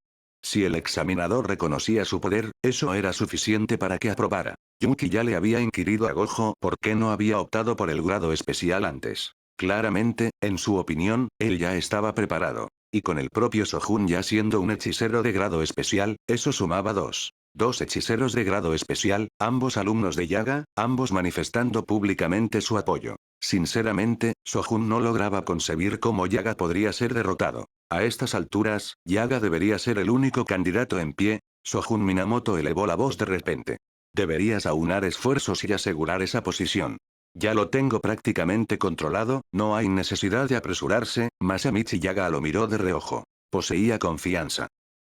Si el examinador reconocía su poder, eso era suficiente para que aprobara. Yuki ya le había inquirido a Gojo por qué no había optado por el grado especial antes. Claramente, en su opinión, él ya estaba preparado. Y con el propio Sojun ya siendo un hechicero de grado especial, eso sumaba 2. 2 hechiceros de grado especial, ambos alumnos de Yaga, ambos manifestando públicamente su apoyo. Sinceramente, Sojun no lograba concebir cómo Yaga podría ser derrotado. A estas alturas, Yaga debería ser el único candidato en pie. Sojun Minamoto elevó la voz de repente. Deberías aunar esfuerzos y asegurar esa posición. Ya lo tengo prácticamente controlado, no hay necesidad de apresurarse. Masamichi Yaga lo miró de reojo. Poseía confianza.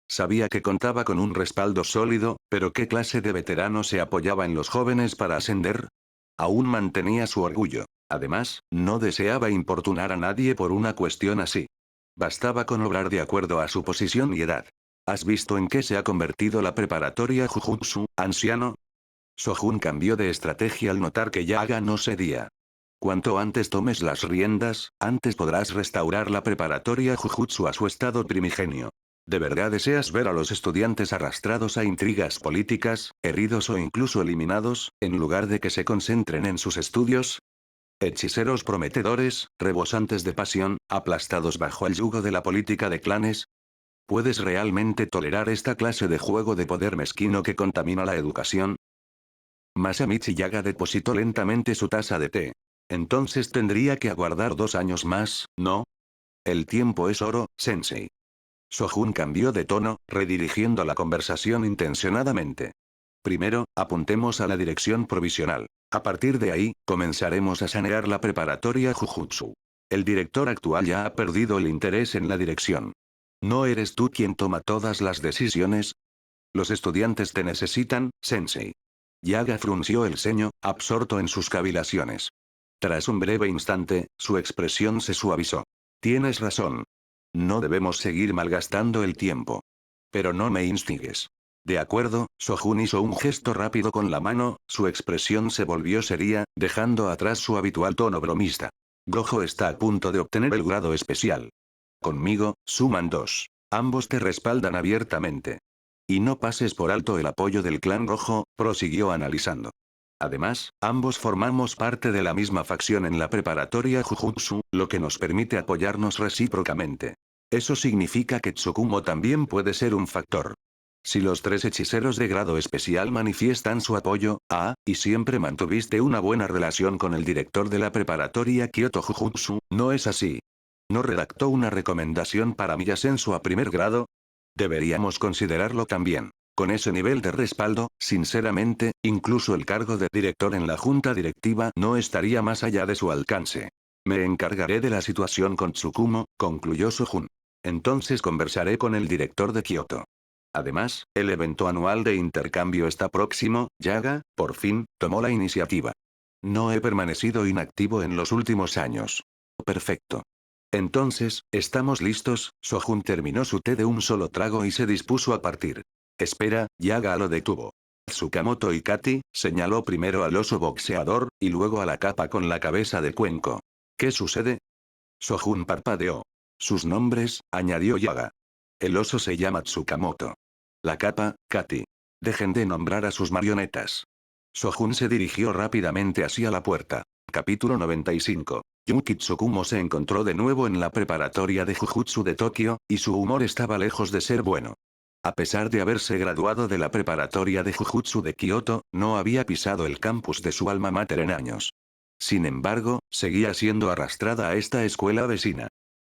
Sabía que contaba con un respaldo sólido, pero ¿qué clase de veterano se apoyaba en los jóvenes para ascender? Aún mantenía su orgullo. Además, no deseaba importunar a nadie por una cuestión así. Bastaba con obrar de acuerdo a su posición y edad. ¿Has visto en qué se ha convertido la preparatoria Jujutsu, anciano? Sojun cambió de estrategia al notar que Yaga no cedía. Cuanto antes tomes las riendas, antes podrás restaurar la preparatoria Jujutsu a su estado primigenio. ¿De verdad deseas ver a los estudiantes arrastrados a intrigas políticas, heridos o incluso eliminados, en lugar de que se concentren en sus estudios? Hechiceros prometedores, rebosantes de pasión, aplastados bajo el yugo de la política de clanes. ¿Puedes realmente tolerar esta clase de juego de poder mezquino que contamina la educación? Masamichi Yaga depositó lentamente su taza de té. Entonces tendría que aguardar 2 años más, ¿no? El tiempo es oro, sensei. Sojun cambió de tono, redirigiendo la conversación intencionadamente. Primero, apuntemos a la dirección provisional. A partir de ahí, comenzaremos a sanear la preparatoria Jujutsu. El director actual ya ha perdido el interés en la dirección. ¿No eres tú quien toma todas las decisiones? Los estudiantes te necesitan, sensei. Yaga frunció el ceño, absorto en sus cavilaciones. Tras un breve instante, su expresión se suavizó. Tienes razón. No debemos seguir malgastando el tiempo. Pero no me instigues. De acuerdo, Sojun hizo un gesto rápido con la mano, su expresión se volvió seria, dejando atrás su habitual tono bromista. Gojo está a punto de obtener el grado especial. Conmigo, suman 2. Ambos te respaldan abiertamente. Y no pases por alto el apoyo del clan rojo, prosiguió analizando. Además, ambos formamos parte de la misma facción en la preparatoria Jujutsu, lo que nos permite apoyarnos recíprocamente. Eso significa que Tsukumo también puede ser un factor. Si los 3 hechiceros de grado especial manifiestan su apoyo, y siempre mantuviste una buena relación con el director de la preparatoria Kyoto Jujutsu, ¿no es así? ¿No redactó una recomendación para mi ascenso a primer grado? Deberíamos considerarlo también. Con ese nivel de respaldo, sinceramente, incluso el cargo de director en la junta directiva no estaría más allá de su alcance. Me encargaré de la situación con Tsukumo, concluyó Sojun. Entonces conversaré con el director de Kioto. Además, el evento anual de intercambio está próximo. Yaga, por fin, tomó la iniciativa. No he permanecido inactivo en los últimos años. Perfecto. Entonces, ¿estamos listos? Sojun terminó su té de un solo trago y se dispuso a partir. Espera, Yaga lo detuvo. Tsukamoto y Kati, señaló primero al oso boxeador, y luego a la capa con la cabeza de cuenco. ¿Qué sucede? Sojun parpadeó. Sus nombres, añadió Yaga. El oso se llama Tsukamoto. La capa, Kati. Dejen de nombrar a sus marionetas. Sojun se dirigió rápidamente hacia la puerta. Capítulo 95. Yuki Tsukumo se encontró de nuevo en la preparatoria de Jujutsu de Tokio, y su humor estaba lejos de ser bueno. A pesar de haberse graduado de la preparatoria de Jujutsu de Kioto, no había pisado el campus de su alma mater en años. Sin embargo, seguía siendo arrastrada a esta escuela vecina.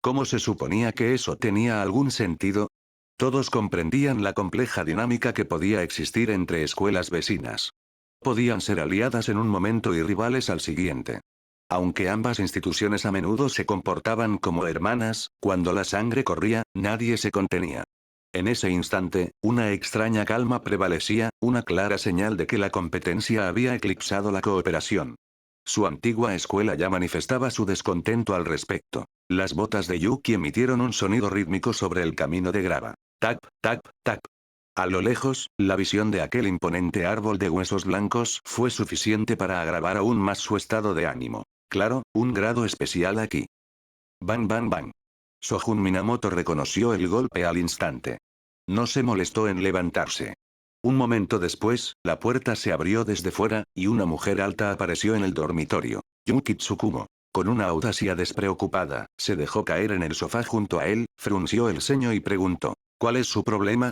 ¿Cómo se suponía que eso tenía algún sentido? Todos comprendían la compleja dinámica que podía existir entre escuelas vecinas. Podían ser aliadas en un momento y rivales al siguiente. Aunque ambas instituciones a menudo se comportaban como hermanas, cuando la sangre corría, nadie se contenía. En ese instante, una extraña calma prevalecía, una clara señal de que la competencia había eclipsado la cooperación. Su antigua escuela ya manifestaba su descontento al respecto. Las botas de Yuki emitieron un sonido rítmico sobre el camino de grava. Tap, tap, tap. A lo lejos, la visión de aquel imponente árbol de huesos blancos fue suficiente para agravar aún más su estado de ánimo. Claro, un grado especial aquí. Bang bang bang. Sojun Minamoto reconoció el golpe al instante. No se molestó en levantarse. Un momento después, la puerta se abrió desde fuera, y una mujer alta apareció en el dormitorio. Yuki Tsukumo. Con una audacia despreocupada, se dejó caer en el sofá junto a él, frunció el ceño y preguntó. ¿Cuál es su problema?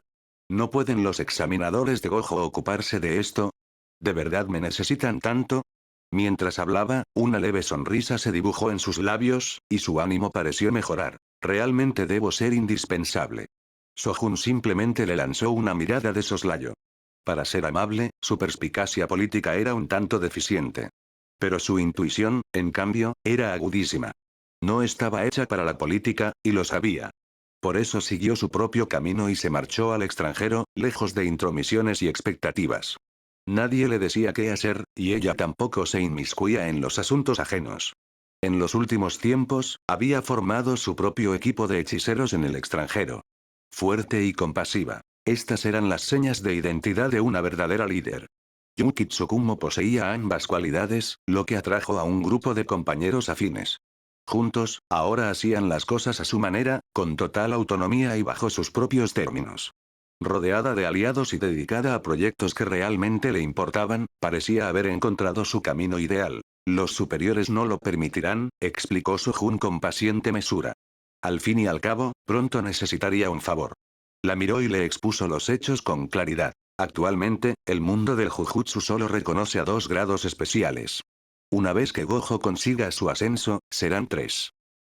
¿No pueden los examinadores de Gojo ocuparse de esto? ¿De verdad me necesitan tanto? Mientras hablaba, una leve sonrisa se dibujó en sus labios, y su ánimo pareció mejorar. Realmente debo ser indispensable. Sojun simplemente le lanzó una mirada de soslayo. Para ser amable, su perspicacia política era un tanto deficiente. Pero su intuición, en cambio, era agudísima. No estaba hecha para la política, y lo sabía. Por eso siguió su propio camino y se marchó al extranjero, lejos de intromisiones y expectativas. Nadie le decía qué hacer, y ella tampoco se inmiscuía en los asuntos ajenos. En los últimos tiempos, había formado su propio equipo de hechiceros en el extranjero. Fuerte y compasiva. Estas eran las señas de identidad de una verdadera líder. Yuki Tsukumo poseía ambas cualidades, lo que atrajo a un grupo de compañeros afines. Juntos, ahora hacían las cosas a su manera, con total autonomía y bajo sus propios términos. Rodeada de aliados y dedicada a proyectos que realmente le importaban, parecía haber encontrado su camino ideal. Los superiores no lo permitirán, explicó Sojun con paciente mesura. Al fin y al cabo, pronto necesitaría un favor. La miró y le expuso los hechos con claridad. Actualmente, el mundo del Jujutsu solo reconoce a 2 grados especiales. Una vez que Gojo consiga su ascenso, serán 3.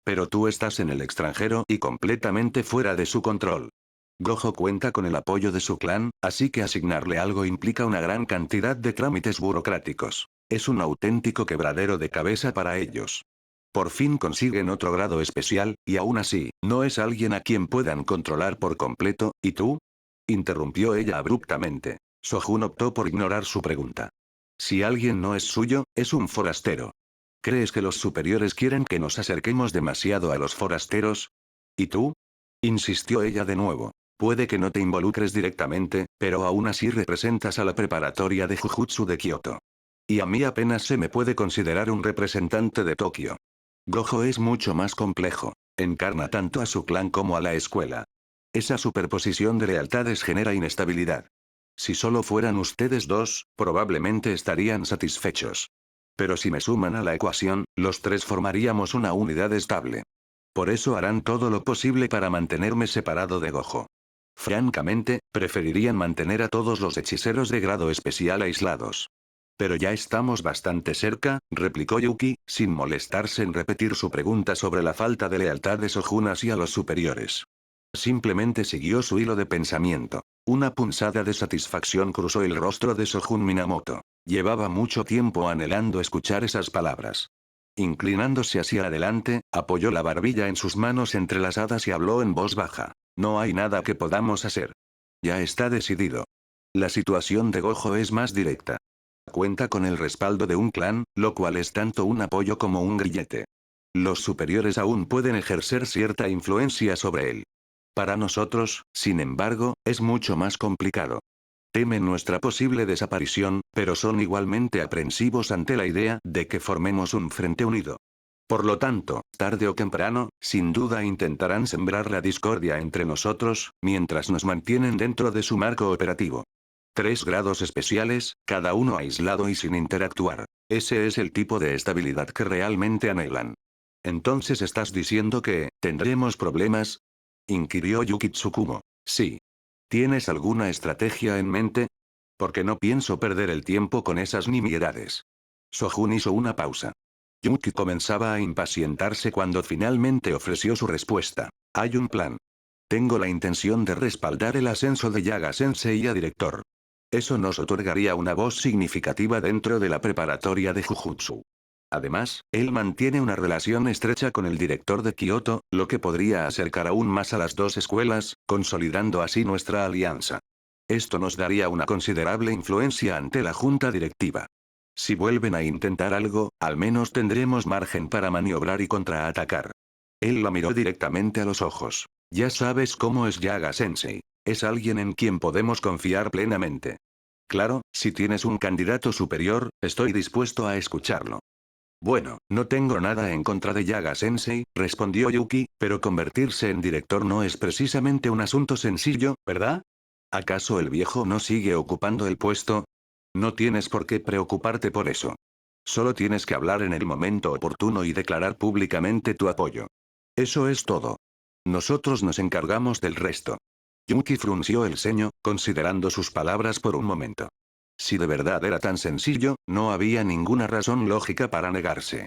Pero tú estás en el extranjero y completamente fuera de su control. Gojo cuenta con el apoyo de su clan, así que asignarle algo implica una gran cantidad de trámites burocráticos. Es un auténtico quebradero de cabeza para ellos. Por fin consiguen otro grado especial, y aún así, no es alguien a quien puedan controlar por completo, ¿y tú? Interrumpió ella abruptamente. Sojun optó por ignorar su pregunta. Si alguien no es suyo, es un forastero. ¿Crees que los superiores quieren que nos acerquemos demasiado a los forasteros? ¿Y tú? Insistió ella de nuevo. Puede que no te involucres directamente, pero aún así representas a la preparatoria de Jujutsu de Kioto. Y a mí apenas se me puede considerar un representante de Tokio. Gojo es mucho más complejo. Encarna tanto a su clan como a la escuela. Esa superposición de lealtades genera inestabilidad. Si solo fueran ustedes 2, probablemente estarían satisfechos. Pero si me suman a la ecuación, los 3 formaríamos una unidad estable. Por eso harán todo lo posible para mantenerme separado de Gojo. Francamente, preferirían mantener a todos los hechiceros de grado especial aislados. Pero ya estamos bastante cerca, replicó Yuki, sin molestarse en repetir su pregunta sobre la falta de lealtad de Sojun hacia los superiores. Simplemente siguió su hilo de pensamiento. Una punzada de satisfacción cruzó el rostro de Sojun Minamoto. Llevaba mucho tiempo anhelando escuchar esas palabras. Inclinándose hacia adelante, apoyó la barbilla en sus manos entrelazadas y habló en voz baja. No hay nada que podamos hacer. Ya está decidido. La situación de Gojo es más directa. Cuenta con el respaldo de un clan, lo cual es tanto un apoyo como un grillete. Los superiores aún pueden ejercer cierta influencia sobre él. Para nosotros, sin embargo, es mucho más complicado. Temen nuestra posible desaparición, pero son igualmente aprensivos ante la idea de que formemos un frente unido. Por lo tanto, tarde o temprano, sin duda intentarán sembrar la discordia entre nosotros, mientras nos mantienen dentro de su marco operativo. 3 grados especiales, cada uno aislado y sin interactuar. Ese es el tipo de estabilidad que realmente anhelan. Entonces estás diciendo que, ¿tendremos problemas? Inquirió Yuki Tsukumo. Sí. ¿Tienes alguna estrategia en mente? Porque no pienso perder el tiempo con esas nimiedades. Sojun hizo una pausa. Yuki comenzaba a impacientarse cuando finalmente ofreció su respuesta. Hay un plan. Tengo la intención de respaldar el ascenso de Yaga Sensei a director. Eso nos otorgaría una voz significativa dentro de la preparatoria de Jujutsu. Además, él mantiene una relación estrecha con el director de Kioto, lo que podría acercar aún más a las 2 escuelas, consolidando así nuestra alianza. Esto nos daría una considerable influencia ante la junta directiva. Si vuelven a intentar algo, al menos tendremos margen para maniobrar y contraatacar. Él la miró directamente a los ojos. Ya sabes cómo es Yaga Sensei. Es alguien en quien podemos confiar plenamente. Claro, si tienes un candidato superior, estoy dispuesto a escucharlo. Bueno, no tengo nada en contra de Yaga Sensei, respondió Yuki, pero convertirse en director no es precisamente un asunto sencillo, ¿verdad? ¿Acaso el viejo no sigue ocupando el puesto? No tienes por qué preocuparte por eso. Solo tienes que hablar en el momento oportuno y declarar públicamente tu apoyo. Eso es todo. Nosotros nos encargamos del resto. Yuki frunció el ceño, considerando sus palabras por un momento. Si de verdad era tan sencillo, no había ninguna razón lógica para negarse.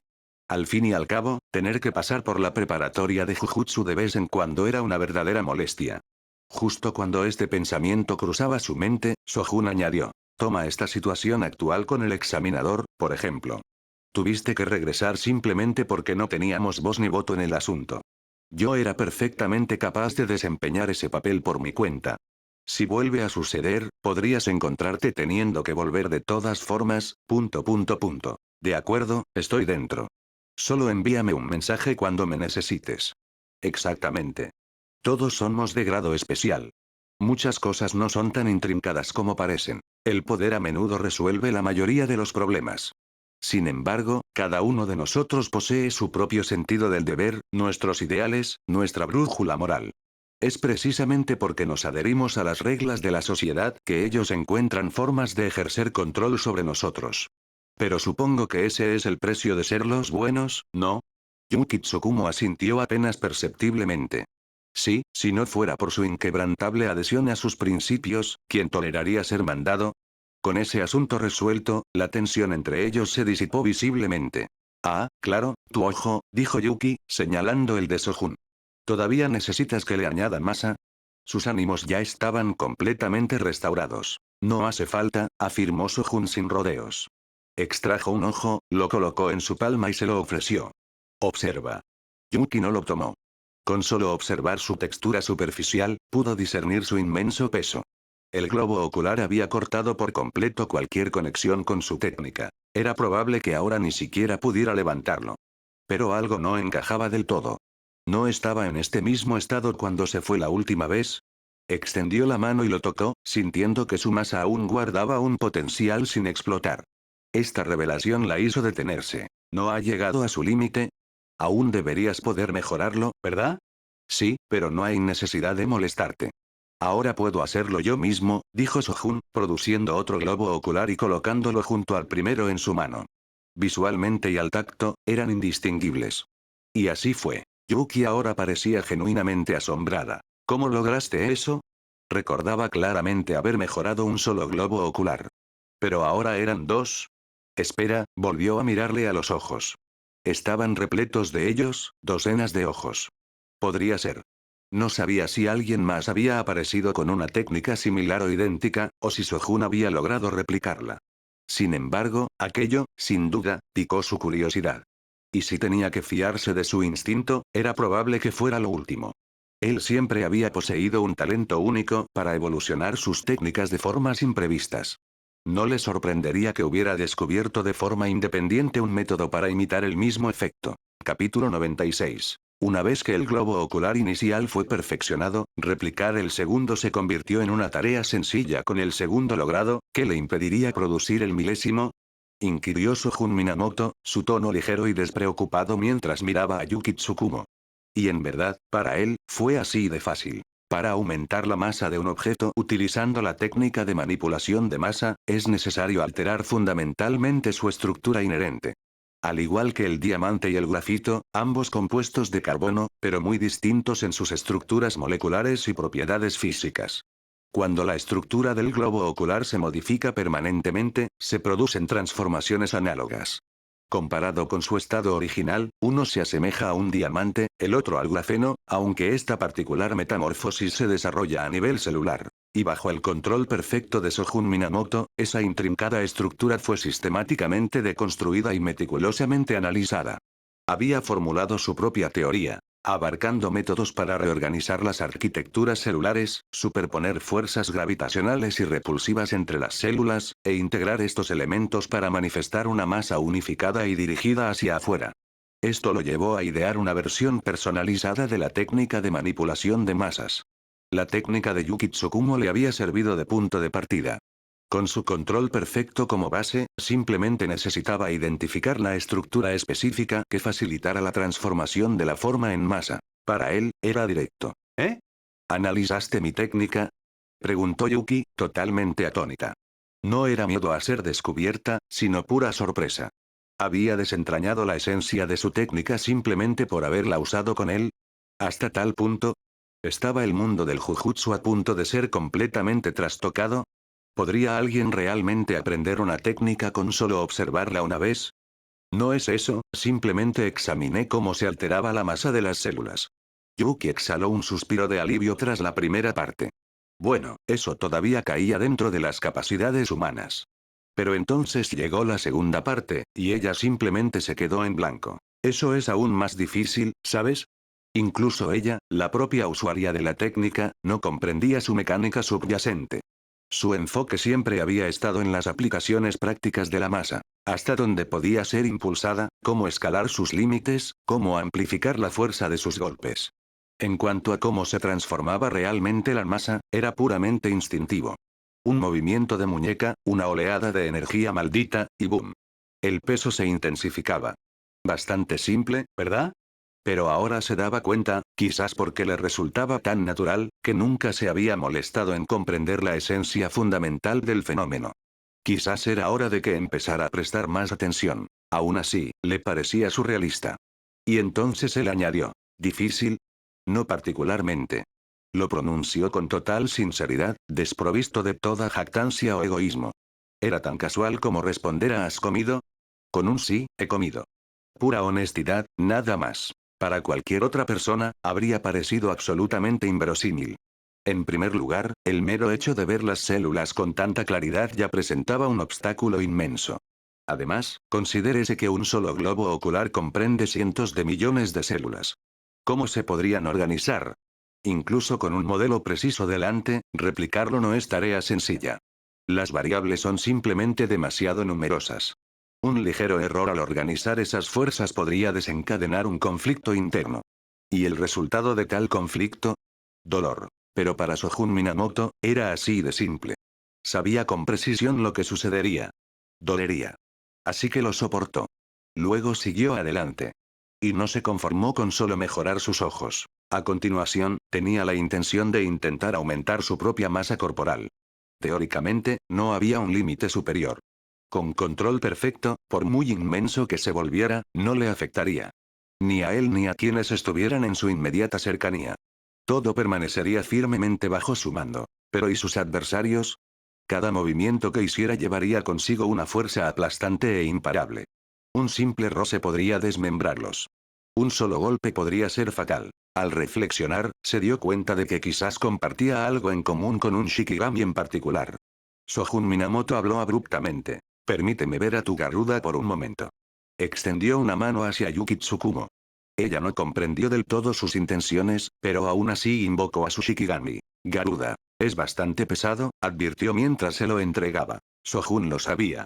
Al fin y al cabo, tener que pasar por la preparatoria de Jujutsu de vez en cuando era una verdadera molestia. Justo cuando este pensamiento cruzaba su mente, Sojun añadió. Toma esta situación actual con el examinador, por ejemplo. Tuviste que regresar simplemente porque no teníamos voz ni voto en el asunto. Yo era perfectamente capaz de desempeñar ese papel por mi cuenta. Si vuelve a suceder, podrías encontrarte teniendo que volver de todas formas, ... De acuerdo, estoy dentro. Solo envíame un mensaje cuando me necesites. Exactamente. Todos somos de grado especial. Muchas cosas no son tan intrincadas como parecen. El poder a menudo resuelve la mayoría de los problemas. Sin embargo, cada uno de nosotros posee su propio sentido del deber, nuestros ideales, nuestra brújula moral. Es precisamente porque nos adherimos a las reglas de la sociedad que ellos encuentran formas de ejercer control sobre nosotros. Pero supongo que ese es el precio de ser los buenos, ¿no? Yuki Tsukumo asintió apenas perceptiblemente. Sí, si no fuera por su inquebrantable adhesión a sus principios, ¿quién toleraría ser mandado? Con ese asunto resuelto, la tensión entre ellos se disipó visiblemente. Ah, claro, tu ojo, dijo Yuki, señalando el de Sojun. ¿Todavía necesitas que le añada masa? Sus ánimos ya estaban completamente restaurados. No hace falta, afirmó Sojun sin rodeos. Extrajo un ojo, lo colocó en su palma y se lo ofreció. Observa. Yuki no lo tomó. Con solo observar su textura superficial, pudo discernir su inmenso peso. El globo ocular había cortado por completo cualquier conexión con su técnica. Era probable que ahora ni siquiera pudiera levantarlo. Pero algo no encajaba del todo. ¿No estaba en este mismo estado cuando se fue la última vez? Extendió la mano y lo tocó, sintiendo que su masa aún guardaba un potencial sin explotar. Esta revelación la hizo detenerse. ¿No ha llegado a su límite? Aún deberías poder mejorarlo, ¿verdad? Sí, pero no hay necesidad de molestarte. Ahora puedo hacerlo yo mismo, dijo Sojun, produciendo otro globo ocular y colocándolo junto al primero en su mano. Visualmente y al tacto, eran indistinguibles. Y así fue. Yuki ahora parecía genuinamente asombrada. ¿Cómo lograste eso? Recordaba claramente haber mejorado un solo globo ocular. Pero ahora eran dos. Espera, volvió a mirarle a los ojos. Estaban repletos de ellos, docenas de ojos. Podría ser. No sabía si alguien más había aparecido con una técnica similar o idéntica, o si Sojun había logrado replicarla. Sin embargo, aquello, sin duda, picó su curiosidad. Y si tenía que fiarse de su instinto, era probable que fuera lo último. Él siempre había poseído un talento único para evolucionar sus técnicas de formas imprevistas. No le sorprendería que hubiera descubierto de forma independiente un método para imitar el mismo efecto. Capítulo 96. Una vez que el globo ocular inicial fue perfeccionado, replicar el segundo se convirtió en una tarea sencilla. Con el segundo logrado, ¿qué le impediría producir el milésimo? Inquirió Sojun Minamoto, su tono ligero y despreocupado mientras miraba a Yuki Tsukumo. Y en verdad, para él, fue así de fácil. Para aumentar la masa de un objeto utilizando la técnica de manipulación de masa, es necesario alterar fundamentalmente su estructura inherente. Al igual que el diamante y el grafito, ambos compuestos de carbono, pero muy distintos en sus estructuras moleculares y propiedades físicas. Cuando la estructura del globo ocular se modifica permanentemente, se producen transformaciones análogas. Comparado con su estado original, uno se asemeja a un diamante, el otro al grafeno, aunque esta particular metamorfosis se desarrolla a nivel celular. Y bajo el control perfecto de Sojun Minamoto, esa intrincada estructura fue sistemáticamente deconstruida y meticulosamente analizada. Había formulado su propia teoría, abarcando métodos para reorganizar las arquitecturas celulares, superponer fuerzas gravitacionales y repulsivas entre las células, e integrar estos elementos para manifestar una masa unificada y dirigida hacia afuera. Esto lo llevó a idear una versión personalizada de la técnica de manipulación de masas. La técnica de Yuki Tsukumo le había servido de punto de partida. Con su control perfecto como base, simplemente necesitaba identificar la estructura específica que facilitara la transformación de la forma en masa. Para él, era directo. ¿Eh? ¿Analizaste mi técnica? Preguntó Yuki, totalmente atónita. No era miedo a ser descubierta, sino pura sorpresa. ¿Había desentrañado la esencia de su técnica simplemente por haberla usado con él? ¿Hasta tal punto? ¿Estaba el mundo del Jujutsu a punto de ser completamente trastocado? ¿Podría alguien realmente aprender una técnica con solo observarla una vez? No es eso, simplemente examiné cómo se alteraba la masa de las células. Yuki exhaló un suspiro de alivio tras la primera parte. Bueno, eso todavía caía dentro de las capacidades humanas. Pero entonces llegó la segunda parte, y ella simplemente se quedó en blanco. Eso es aún más difícil, ¿sabes? Incluso ella, la propia usuaria de la técnica, no comprendía su mecánica subyacente. Su enfoque siempre había estado en las aplicaciones prácticas de la masa. Hasta dónde podía ser impulsada, cómo escalar sus límites, cómo amplificar la fuerza de sus golpes. En cuanto a cómo se transformaba realmente la masa, era puramente instintivo. Un movimiento de muñeca, una oleada de energía maldita, y ¡boom! El peso se intensificaba. Bastante simple, ¿verdad? Pero ahora se daba cuenta, quizás porque le resultaba tan natural, que nunca se había molestado en comprender la esencia fundamental del fenómeno. Quizás era hora de que empezara a prestar más atención. Aún así, le parecía surrealista. Y entonces él añadió, ¿difícil? No particularmente. Lo pronunció con total sinceridad, desprovisto de toda jactancia o egoísmo. Era tan casual como responder a ¿has comido? Con un sí, he comido. Pura honestidad, nada más. Para cualquier otra persona, habría parecido absolutamente inverosímil. En primer lugar, el mero hecho de ver las células con tanta claridad ya presentaba un obstáculo inmenso. Además, considérese que un solo globo ocular comprende cientos de millones de células. ¿Cómo se podrían organizar? Incluso con un modelo preciso delante, replicarlo no es tarea sencilla. Las variables son simplemente demasiado numerosas. Un ligero error al organizar esas fuerzas podría desencadenar un conflicto interno. ¿Y el resultado de tal conflicto? Dolor. Pero para Sojun Minamoto, era así de simple. Sabía con precisión lo que sucedería. Dolería. Así que lo soportó. Luego siguió adelante. Y no se conformó con solo mejorar sus ojos. A continuación, tenía la intención de intentar aumentar su propia masa corporal. Teóricamente, no había un límite superior. Con control perfecto, por muy inmenso que se volviera, no le afectaría. Ni a él ni a quienes estuvieran en su inmediata cercanía. Todo permanecería firmemente bajo su mando. Pero ¿y sus adversarios? Cada movimiento que hiciera llevaría consigo una fuerza aplastante e imparable. Un simple roce podría desmembrarlos. Un solo golpe podría ser fatal. Al reflexionar, se dio cuenta de que quizás compartía algo en común con un Shikigami en particular. Sojun Minamoto habló abruptamente. Permíteme ver a tu Garuda por un momento. Extendió una mano hacia Yuki Tsukumo. Ella no comprendió del todo sus intenciones, pero aún así invocó a su Shikigami. Garuda. Es bastante pesado, advirtió mientras se lo entregaba. Sojun lo sabía.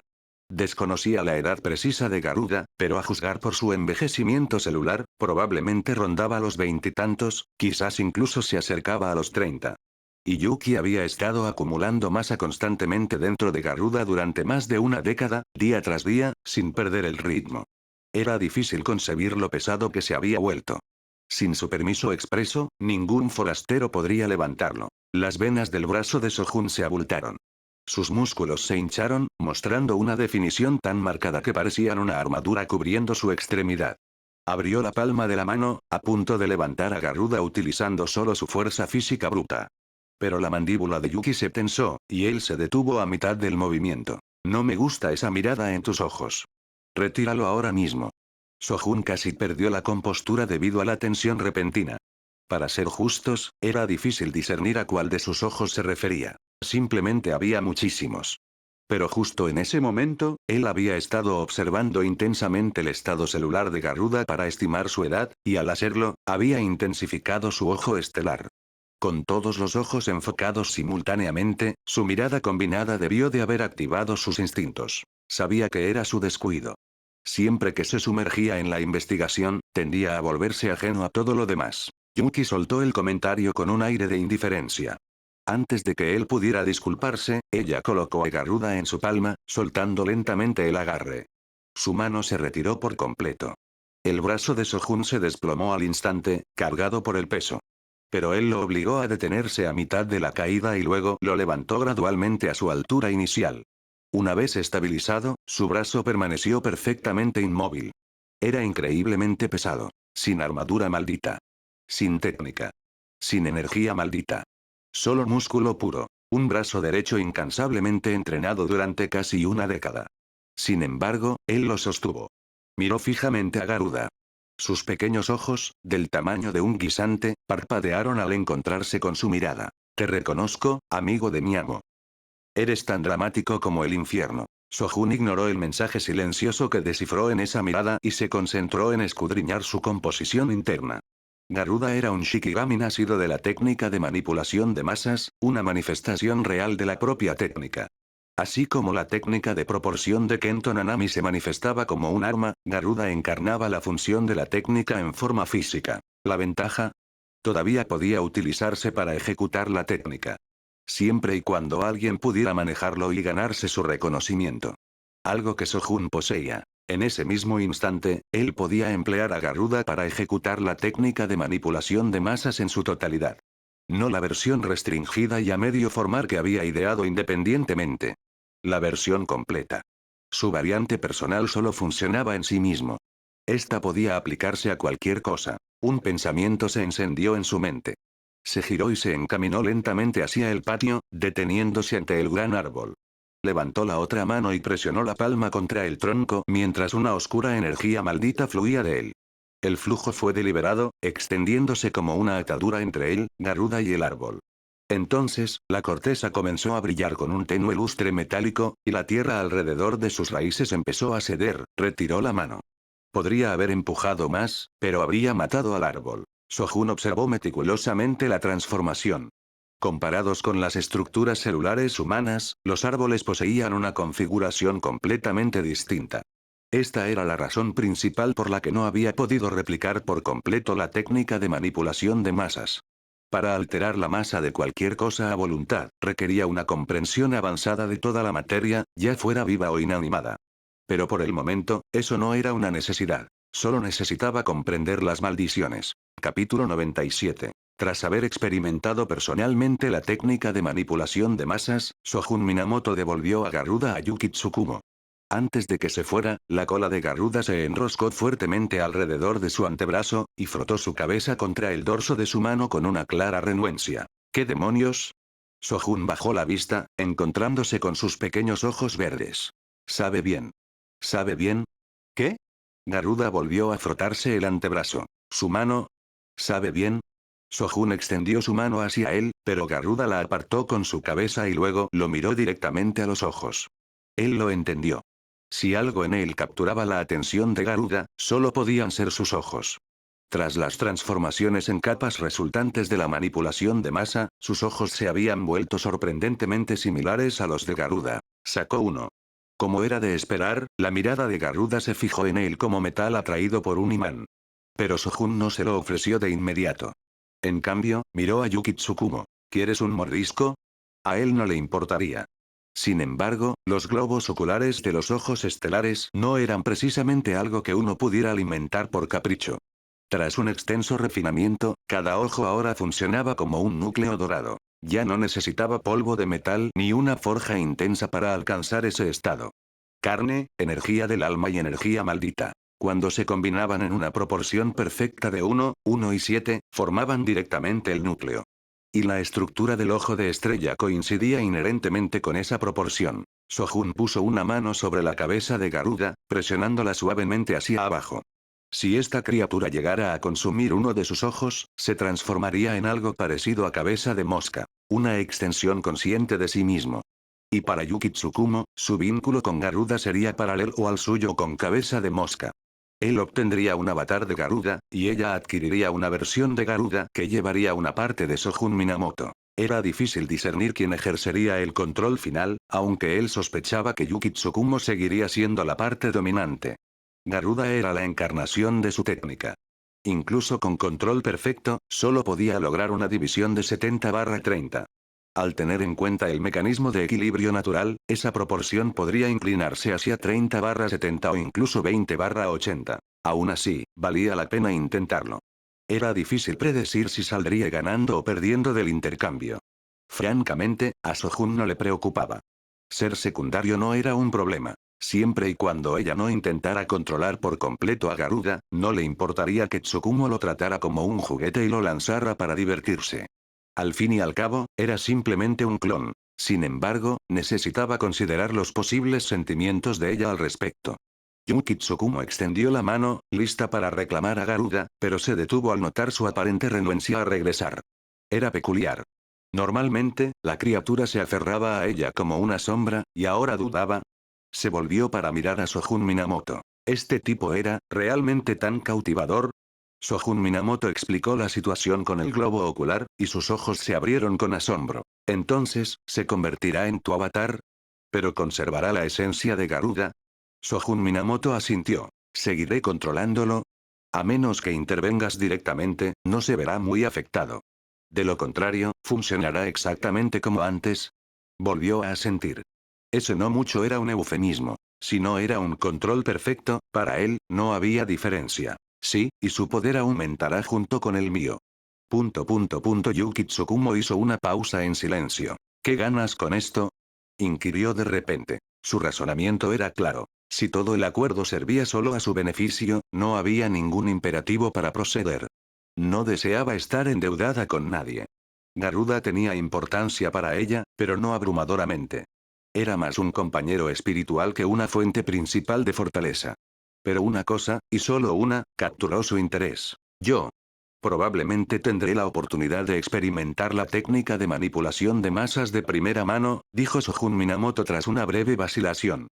Desconocía la edad precisa de Garuda, pero a juzgar por su envejecimiento celular, probablemente rondaba los veintitantos, quizás incluso se acercaba a los 30. Y Yuki había estado acumulando masa constantemente dentro de Garuda durante más de una década, día tras día, sin perder el ritmo. Era difícil concebir lo pesado que se había vuelto. Sin su permiso expreso, ningún forastero podría levantarlo. Las venas del brazo de Sojun se abultaron. Sus músculos se hincharon, mostrando una definición tan marcada que parecían una armadura cubriendo su extremidad. Abrió la palma de la mano, a punto de levantar a Garuda utilizando solo su fuerza física bruta. Pero la mandíbula de Yuki se tensó, y él se detuvo a mitad del movimiento. No me gusta esa mirada en tus ojos. Retíralo ahora mismo. Sojun casi perdió la compostura debido a la tensión repentina. Para ser justos, era difícil discernir a cuál de sus ojos se refería. Simplemente había muchísimos. Pero justo en ese momento, él había estado observando intensamente el estado celular de Garuda para estimar su edad, y al hacerlo, había intensificado su ojo estelar. Con todos los ojos enfocados simultáneamente, su mirada combinada debió de haber activado sus instintos. Sabía que era su descuido. Siempre que se sumergía en la investigación, tendía a volverse ajeno a todo lo demás. Yuki soltó el comentario con un aire de indiferencia. Antes de que él pudiera disculparse, ella colocó a Garuda en su palma, soltando lentamente el agarre. Su mano se retiró por completo. El brazo de Sojun se desplomó al instante, cargado por el peso. Pero él lo obligó a detenerse a mitad de la caída y luego lo levantó gradualmente a su altura inicial. Una vez estabilizado, su brazo permaneció perfectamente inmóvil. Era increíblemente pesado. Sin armadura maldita. Sin técnica. Sin energía maldita. Solo músculo puro. Un brazo derecho incansablemente entrenado durante casi una década. Sin embargo, él lo sostuvo. Miró fijamente a Garuda. Sus pequeños ojos, del tamaño de un guisante, parpadearon al encontrarse con su mirada. Te reconozco, amigo de mi amo. Eres tan dramático como el infierno. Sojun ignoró el mensaje silencioso que descifró en esa mirada y se concentró en escudriñar su composición interna. Garuda era un Shikigami nacido de la técnica de manipulación de masas, una manifestación real de la propia técnica. Así como la técnica de proporción de Kento Nanami se manifestaba como un arma, Garuda encarnaba la función de la técnica en forma física. La ventaja, todavía podía utilizarse para ejecutar la técnica. Siempre y cuando alguien pudiera manejarlo y ganarse su reconocimiento. Algo que Sojun poseía. En ese mismo instante, él podía emplear a Garuda para ejecutar la técnica de manipulación de masas en su totalidad. No la versión restringida y a medio formar que había ideado independientemente. La versión completa. Su variante personal solo funcionaba en sí mismo. Esta podía aplicarse a cualquier cosa. Un pensamiento se encendió en su mente. Se giró y se encaminó lentamente hacia el patio, deteniéndose ante el gran árbol. Levantó la otra mano y presionó la palma contra el tronco mientras una oscura energía maldita fluía de él. El flujo fue deliberado, extendiéndose como una atadura entre él, Garuda y el árbol. Entonces, la corteza comenzó a brillar con un tenue lustre metálico, y la tierra alrededor de sus raíces empezó a ceder, retiró la mano. Podría haber empujado más, pero habría matado al árbol. Sojun observó meticulosamente la transformación. Comparados con las estructuras celulares humanas, los árboles poseían una configuración completamente distinta. Esta era la razón principal por la que no había podido replicar por completo la técnica de manipulación de masas. Para alterar la masa de cualquier cosa a voluntad, requería una comprensión avanzada de toda la materia, ya fuera viva o inanimada. Pero por el momento, eso no era una necesidad. Solo necesitaba comprender las maldiciones. Capítulo 97. Tras haber experimentado personalmente la técnica de manipulación de masas, Sojun Minamoto devolvió a Garuda a Yuki Tsukumo. Antes de que se fuera, la cola de Garuda se enroscó fuertemente alrededor de su antebrazo, y frotó su cabeza contra el dorso de su mano con una clara renuencia. ¿Qué demonios? Sojun bajó la vista, encontrándose con sus pequeños ojos verdes. ¿Sabe bien? ¿Sabe bien? ¿Qué? Garuda volvió a frotarse el antebrazo. ¿Su mano? ¿Sabe bien? Sojun extendió su mano hacia él, pero Garuda la apartó con su cabeza y luego lo miró directamente a los ojos. Él lo entendió. Si algo en él capturaba la atención de Garuda, solo podían ser sus ojos. Tras las transformaciones en capas resultantes de la manipulación de masa, sus ojos se habían vuelto sorprendentemente similares a los de Garuda. Sacó uno. Como era de esperar, la mirada de Garuda se fijó en él como metal atraído por un imán. Pero Sojun no se lo ofreció de inmediato. En cambio, miró a Yuki Tsukumo. ¿Quieres un mordisco? A él no le importaría. Sin embargo, los globos oculares de los ojos estelares no eran precisamente algo que uno pudiera alimentar por capricho. Tras un extenso refinamiento, cada ojo ahora funcionaba como un núcleo dorado. Ya no necesitaba polvo de metal ni una forja intensa para alcanzar ese estado. Carne, energía del alma y energía maldita. Cuando se combinaban en una proporción perfecta de 1, 1 y 7, formaban directamente el núcleo. Y la estructura del ojo de estrella coincidía inherentemente con esa proporción. Sojun puso una mano sobre la cabeza de Garuda, presionándola suavemente hacia abajo. Si esta criatura llegara a consumir uno de sus ojos, se transformaría en algo parecido a cabeza de mosca, una extensión consciente de sí mismo. Y para Yuki Tsukumo, su vínculo con Garuda sería paralelo al suyo con cabeza de mosca. Él obtendría un avatar de Garuda, y ella adquiriría una versión de Garuda que llevaría una parte de Sojun Minamoto. Era difícil discernir quién ejercería el control final, aunque él sospechaba que Yuki Tsukumo seguiría siendo la parte dominante. Garuda era la encarnación de su técnica. Incluso con control perfecto, solo podía lograr una división de 70/30. Al tener en cuenta el mecanismo de equilibrio natural, esa proporción podría inclinarse hacia 30/70 o incluso 20/80. Aún así, valía la pena intentarlo. Era difícil predecir si saldría ganando o perdiendo del intercambio. Francamente, a Sojun no le preocupaba. Ser secundario no era un problema. Siempre y cuando ella no intentara controlar por completo a Garuda, no le importaría que Tsukumo lo tratara como un juguete y lo lanzara para divertirse. Al fin y al cabo, era simplemente un clon. Sin embargo, necesitaba considerar los posibles sentimientos de ella al respecto. Yuki Tsukumo extendió la mano, lista para reclamar a Garuda, pero se detuvo al notar su aparente renuencia a regresar. Era peculiar. Normalmente, la criatura se aferraba a ella como una sombra, y ahora dudaba. Se volvió para mirar a Sojun Minamoto. ¿Este tipo era, realmente tan cautivador? Shogun Minamoto explicó la situación con el globo ocular, y sus ojos se abrieron con asombro. Entonces, ¿se convertirá en tu avatar? ¿Pero conservará la esencia de Garuda? Shogun Minamoto asintió. ¿Seguiré controlándolo? A menos que intervengas directamente, no se verá muy afectado. De lo contrario, funcionará exactamente como antes. Volvió a asentir. Ese no mucho era un eufemismo. Si no era un control perfecto, para él, no había diferencia. Sí, y su poder aumentará junto con el mío. Yuki Tsukumo hizo una pausa en silencio. ¿Qué ganas con esto? Inquirió de repente. Su razonamiento era claro. Si todo el acuerdo servía solo a su beneficio, no había ningún imperativo para proceder. No deseaba estar endeudada con nadie. Garuda tenía importancia para ella, pero no abrumadoramente. Era más un compañero espiritual que una fuente principal de fortaleza. Pero una cosa, y solo una, capturó su interés. Yo. Probablemente tendré la oportunidad de experimentar la técnica de manipulación de masas de primera mano, dijo Shogun Minamoto tras una breve vacilación.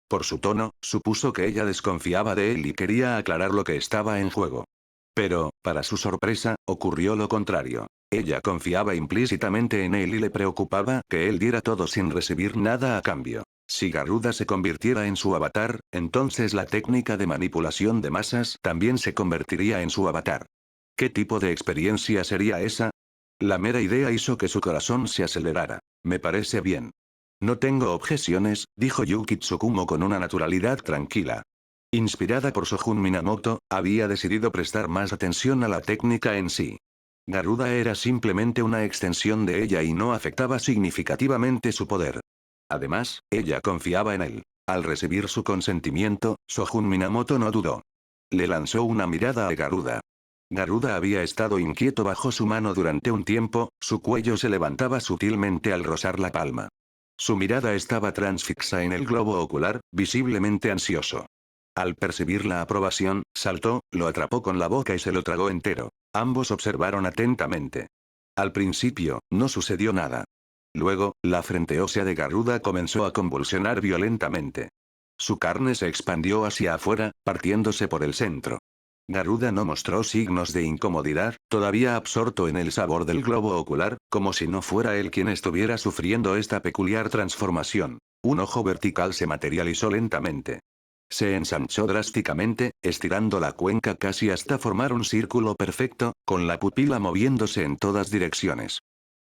Por su tono, supuso que ella desconfiaba de él y quería aclarar lo que estaba en juego. Pero, para su sorpresa, ocurrió lo contrario. Ella confiaba implícitamente en él y le preocupaba que él diera todo sin recibir nada a cambio. Si Garuda se convirtiera en su avatar, entonces la técnica de manipulación de masas también se convertiría en su avatar. ¿Qué tipo de experiencia sería esa? La mera idea hizo que su corazón se acelerara. Me parece bien. No tengo objeciones, dijo Yuki Tsukumo con una naturalidad tranquila. Inspirada por Shogun Minamoto, había decidido prestar más atención a la técnica en sí. Garuda era simplemente una extensión de ella y no afectaba significativamente su poder. Además, ella confiaba en él. Al recibir su consentimiento, Shogun Minamoto no dudó. Le lanzó una mirada a Garuda. Garuda había estado inquieto bajo su mano durante un tiempo, su cuello se levantaba sutilmente al rozar la palma. Su mirada estaba transfixa en el globo ocular, visiblemente ansioso. Al percibir la aprobación, saltó, lo atrapó con la boca y se lo tragó entero. Ambos observaron atentamente. Al principio, no sucedió nada. Luego, la frente ósea de Garuda comenzó a convulsionar violentamente. Su carne se expandió hacia afuera, partiéndose por el centro. Garuda no mostró signos de incomodidad, todavía absorto en el sabor del globo ocular, como si no fuera él quien estuviera sufriendo esta peculiar transformación. Un ojo vertical se materializó lentamente. Se ensanchó drásticamente, estirando la cuenca casi hasta formar un círculo perfecto, con la pupila moviéndose en todas direcciones.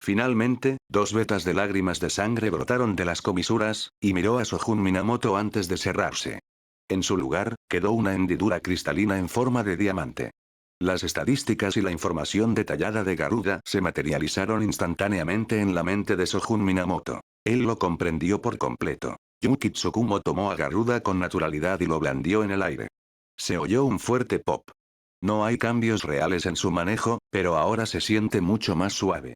Finalmente, dos vetas de lágrimas de sangre brotaron de las comisuras, y miró a Shogun Minamoto antes de cerrarse. En su lugar, quedó una hendidura cristalina en forma de diamante. Las estadísticas y la información detallada de Garuda se materializaron instantáneamente en la mente de Shogun Minamoto. Él lo comprendió por completo. Yuki Tsukumo tomó a Garuda con naturalidad y lo blandió en el aire. Se oyó un fuerte pop. No hay cambios reales en su manejo, pero ahora se siente mucho más suave.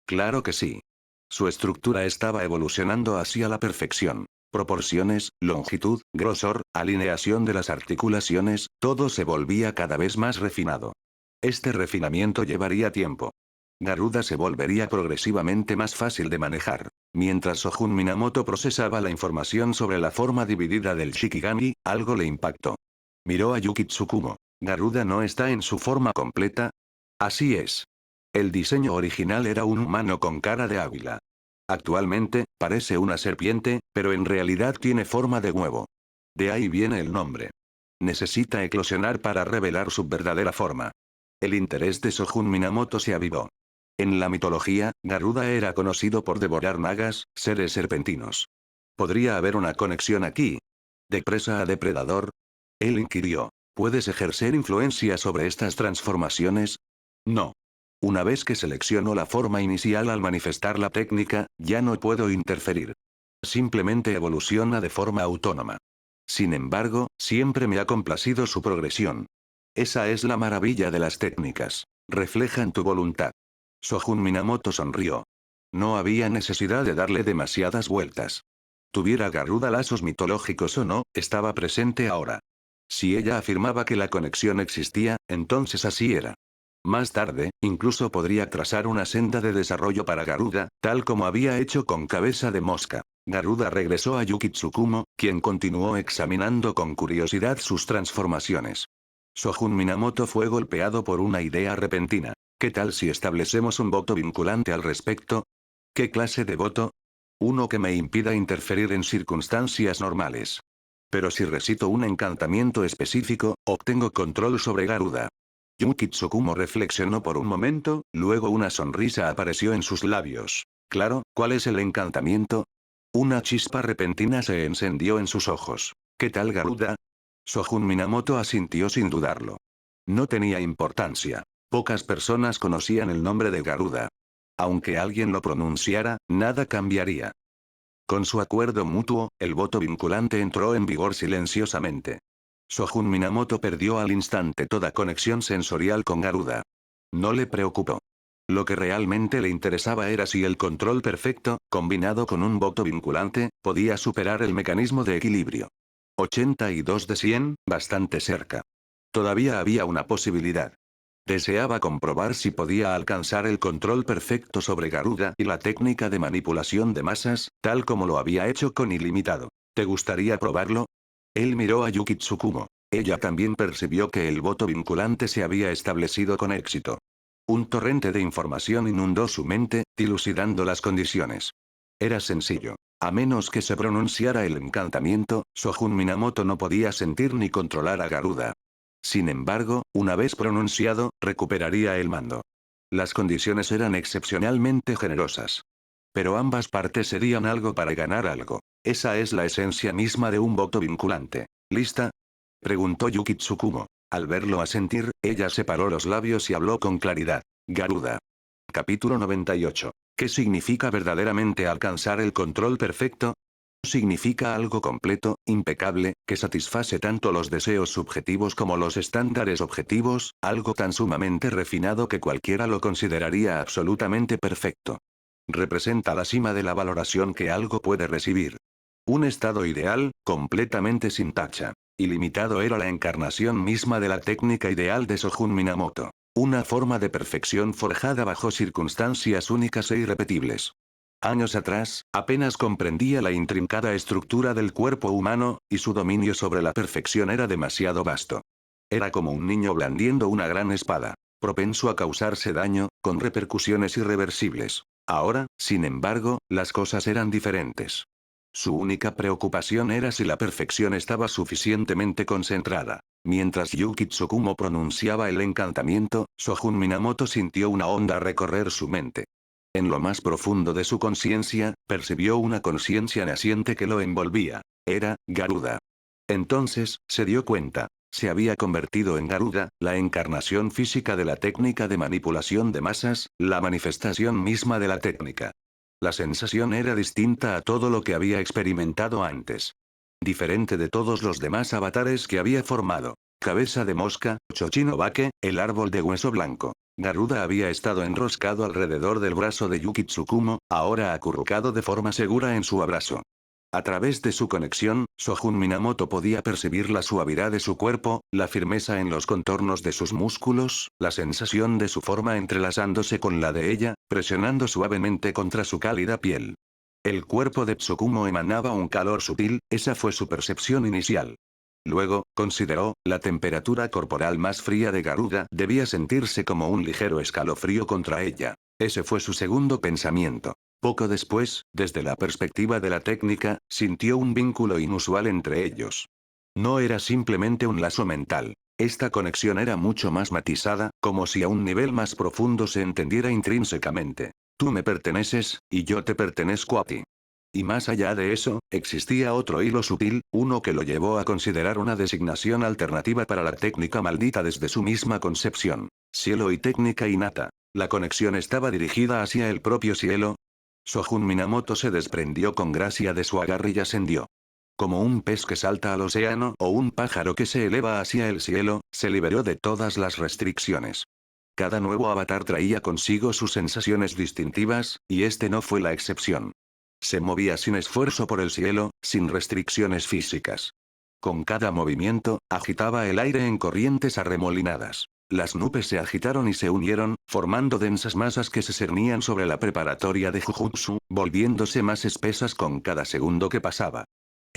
Claro que sí. Su estructura estaba evolucionando hacia la perfección. Proporciones, longitud, grosor, alineación de las articulaciones, todo se volvía cada vez más refinado. Este refinamiento llevaría tiempo. Garuda se volvería progresivamente más fácil de manejar. Mientras Shogun Minamoto procesaba la información sobre la forma dividida del Shikigami, algo le impactó. Miró a Yuki Tsukumo. ¿Garuda no está en su forma completa? Así es. El diseño original era un humano con cara de águila. Actualmente, parece una serpiente, pero en realidad tiene forma de huevo. De ahí viene el nombre. Necesita eclosionar para revelar su verdadera forma. El interés de Shogun Minamoto se avivó. En la mitología, Garuda era conocido por devorar nagas, seres serpentinos. ¿Podría haber una conexión aquí? ¿De presa a depredador? Él inquirió. ¿Puedes ejercer influencia sobre estas transformaciones? No. Una vez que selecciono la forma inicial al manifestar la técnica, ya no puedo interferir. Simplemente evoluciona de forma autónoma. Sin embargo, siempre me ha complacido su progresión. Esa es la maravilla de las técnicas. Reflejan tu voluntad. Shogun Minamoto sonrió. No había necesidad de darle demasiadas vueltas. Tuviera Garuda lazos mitológicos o no, estaba presente ahora. Si ella afirmaba que la conexión existía, entonces así era. Más tarde, incluso podría trazar una senda de desarrollo para Garuda, tal como había hecho con Cabeza de Mosca. Garuda regresó a Yuki Tsukumo, quien continuó examinando con curiosidad sus transformaciones. Sojun Minamoto fue golpeado por una idea repentina. ¿Qué tal si establecemos un voto vinculante al respecto? ¿Qué clase de voto? Uno que me impida interferir en circunstancias normales. Pero si recito un encantamiento específico, obtengo control sobre Garuda. Yuki Tsukumo reflexionó por un momento, luego una sonrisa apareció en sus labios. Claro, ¿cuál es el encantamiento? Una chispa repentina se encendió en sus ojos. ¿Qué tal Garuda? Sojun Minamoto asintió sin dudarlo. No tenía importancia. Pocas personas conocían el nombre de Garuda. Aunque alguien lo pronunciara, nada cambiaría. Con su acuerdo mutuo, el voto vinculante entró en vigor silenciosamente. Sojun Minamoto perdió al instante toda conexión sensorial con Garuda. No le preocupó. Lo que realmente le interesaba era si el control perfecto, combinado con un voto vinculante, podía superar el mecanismo de equilibrio. 82 de 100, bastante cerca. Todavía había una posibilidad. Deseaba comprobar si podía alcanzar el control perfecto sobre Garuda y la técnica de manipulación de masas, tal como lo había hecho con Ilimitado. ¿Te gustaría probarlo? Él miró a Yuki Tsukumo. Ella también percibió que el voto vinculante se había establecido con éxito. Un torrente de información inundó su mente, dilucidando las condiciones. Era sencillo. A menos que se pronunciara el encantamiento, Sojun Minamoto no podía sentir ni controlar a Garuda. Sin embargo, una vez pronunciado, recuperaría el mando. Las condiciones eran excepcionalmente generosas. Pero ambas partes serían algo para ganar algo. Esa es la esencia misma de un voto vinculante. ¿Lista? Preguntó Yuki Tsukumo. Al verlo asentir, ella separó los labios y habló con claridad. Garuda. Capítulo 98. ¿Qué significa verdaderamente alcanzar el control perfecto? Significa algo completo, impecable, que satisface tanto los deseos subjetivos como los estándares objetivos, algo tan sumamente refinado que cualquiera lo consideraría absolutamente perfecto. Representa la cima de la valoración que algo puede recibir. Un estado ideal, completamente sin tacha. Ilimitado era la encarnación misma de la técnica ideal de Sojun Minamoto. Una forma de perfección forjada bajo circunstancias únicas e irrepetibles. Años atrás, apenas comprendía la intrincada estructura del cuerpo humano, y su dominio sobre la perfección era demasiado vasto. Era como un niño blandiendo una gran espada, propenso a causarse daño, con repercusiones irreversibles. Ahora, sin embargo, las cosas eran diferentes. Su única preocupación era si la perfección estaba suficientemente concentrada. Mientras Yuki Tsukumo pronunciaba el encantamiento, Sojun Minamoto sintió una onda recorrer su mente. En lo más profundo de su conciencia, percibió una conciencia naciente que lo envolvía. Era Garuda. Entonces, se dio cuenta. Se había convertido en Garuda, la encarnación física de la técnica de manipulación de masas, la manifestación misma de la técnica. La sensación era distinta a todo lo que había experimentado antes. Diferente de todos los demás avatares que había formado. Cabeza de mosca, Chochinobake, el árbol de hueso blanco. Garuda había estado enroscado alrededor del brazo de Yuki Tsukumo, ahora acurrucado de forma segura en su abrazo. A través de su conexión, Sojun Minamoto podía percibir la suavidad de su cuerpo, la firmeza en los contornos de sus músculos, la sensación de su forma entrelazándose con la de ella, presionando suavemente contra su cálida piel. El cuerpo de Tsukumo emanaba un calor sutil, esa fue su percepción inicial. Luego, consideró, la temperatura corporal más fría de Garuda debía sentirse como un ligero escalofrío contra ella. Ese fue su segundo pensamiento. Poco después, desde la perspectiva de la técnica, sintió un vínculo inusual entre ellos. No era simplemente un lazo mental. Esta conexión era mucho más matizada, como si a un nivel más profundo se entendiera intrínsecamente. Tú me perteneces, y yo te pertenezco a ti. Y más allá de eso, existía otro hilo sutil, uno que lo llevó a considerar una designación alternativa para la técnica maldita desde su misma concepción. Cielo y técnica innata. La conexión estaba dirigida hacia el propio cielo. Sojun Minamoto se desprendió con gracia de su agarre y ascendió. Como un pez que salta al océano o un pájaro que se eleva hacia el cielo, se liberó de todas las restricciones. Cada nuevo avatar traía consigo sus sensaciones distintivas, y este no fue la excepción. Se movía sin esfuerzo por el cielo, sin restricciones físicas. Con cada movimiento, agitaba el aire en corrientes arremolinadas. Las nubes se agitaron y se unieron, formando densas masas que se cernían sobre la preparatoria de Jujutsu, volviéndose más espesas con cada segundo que pasaba.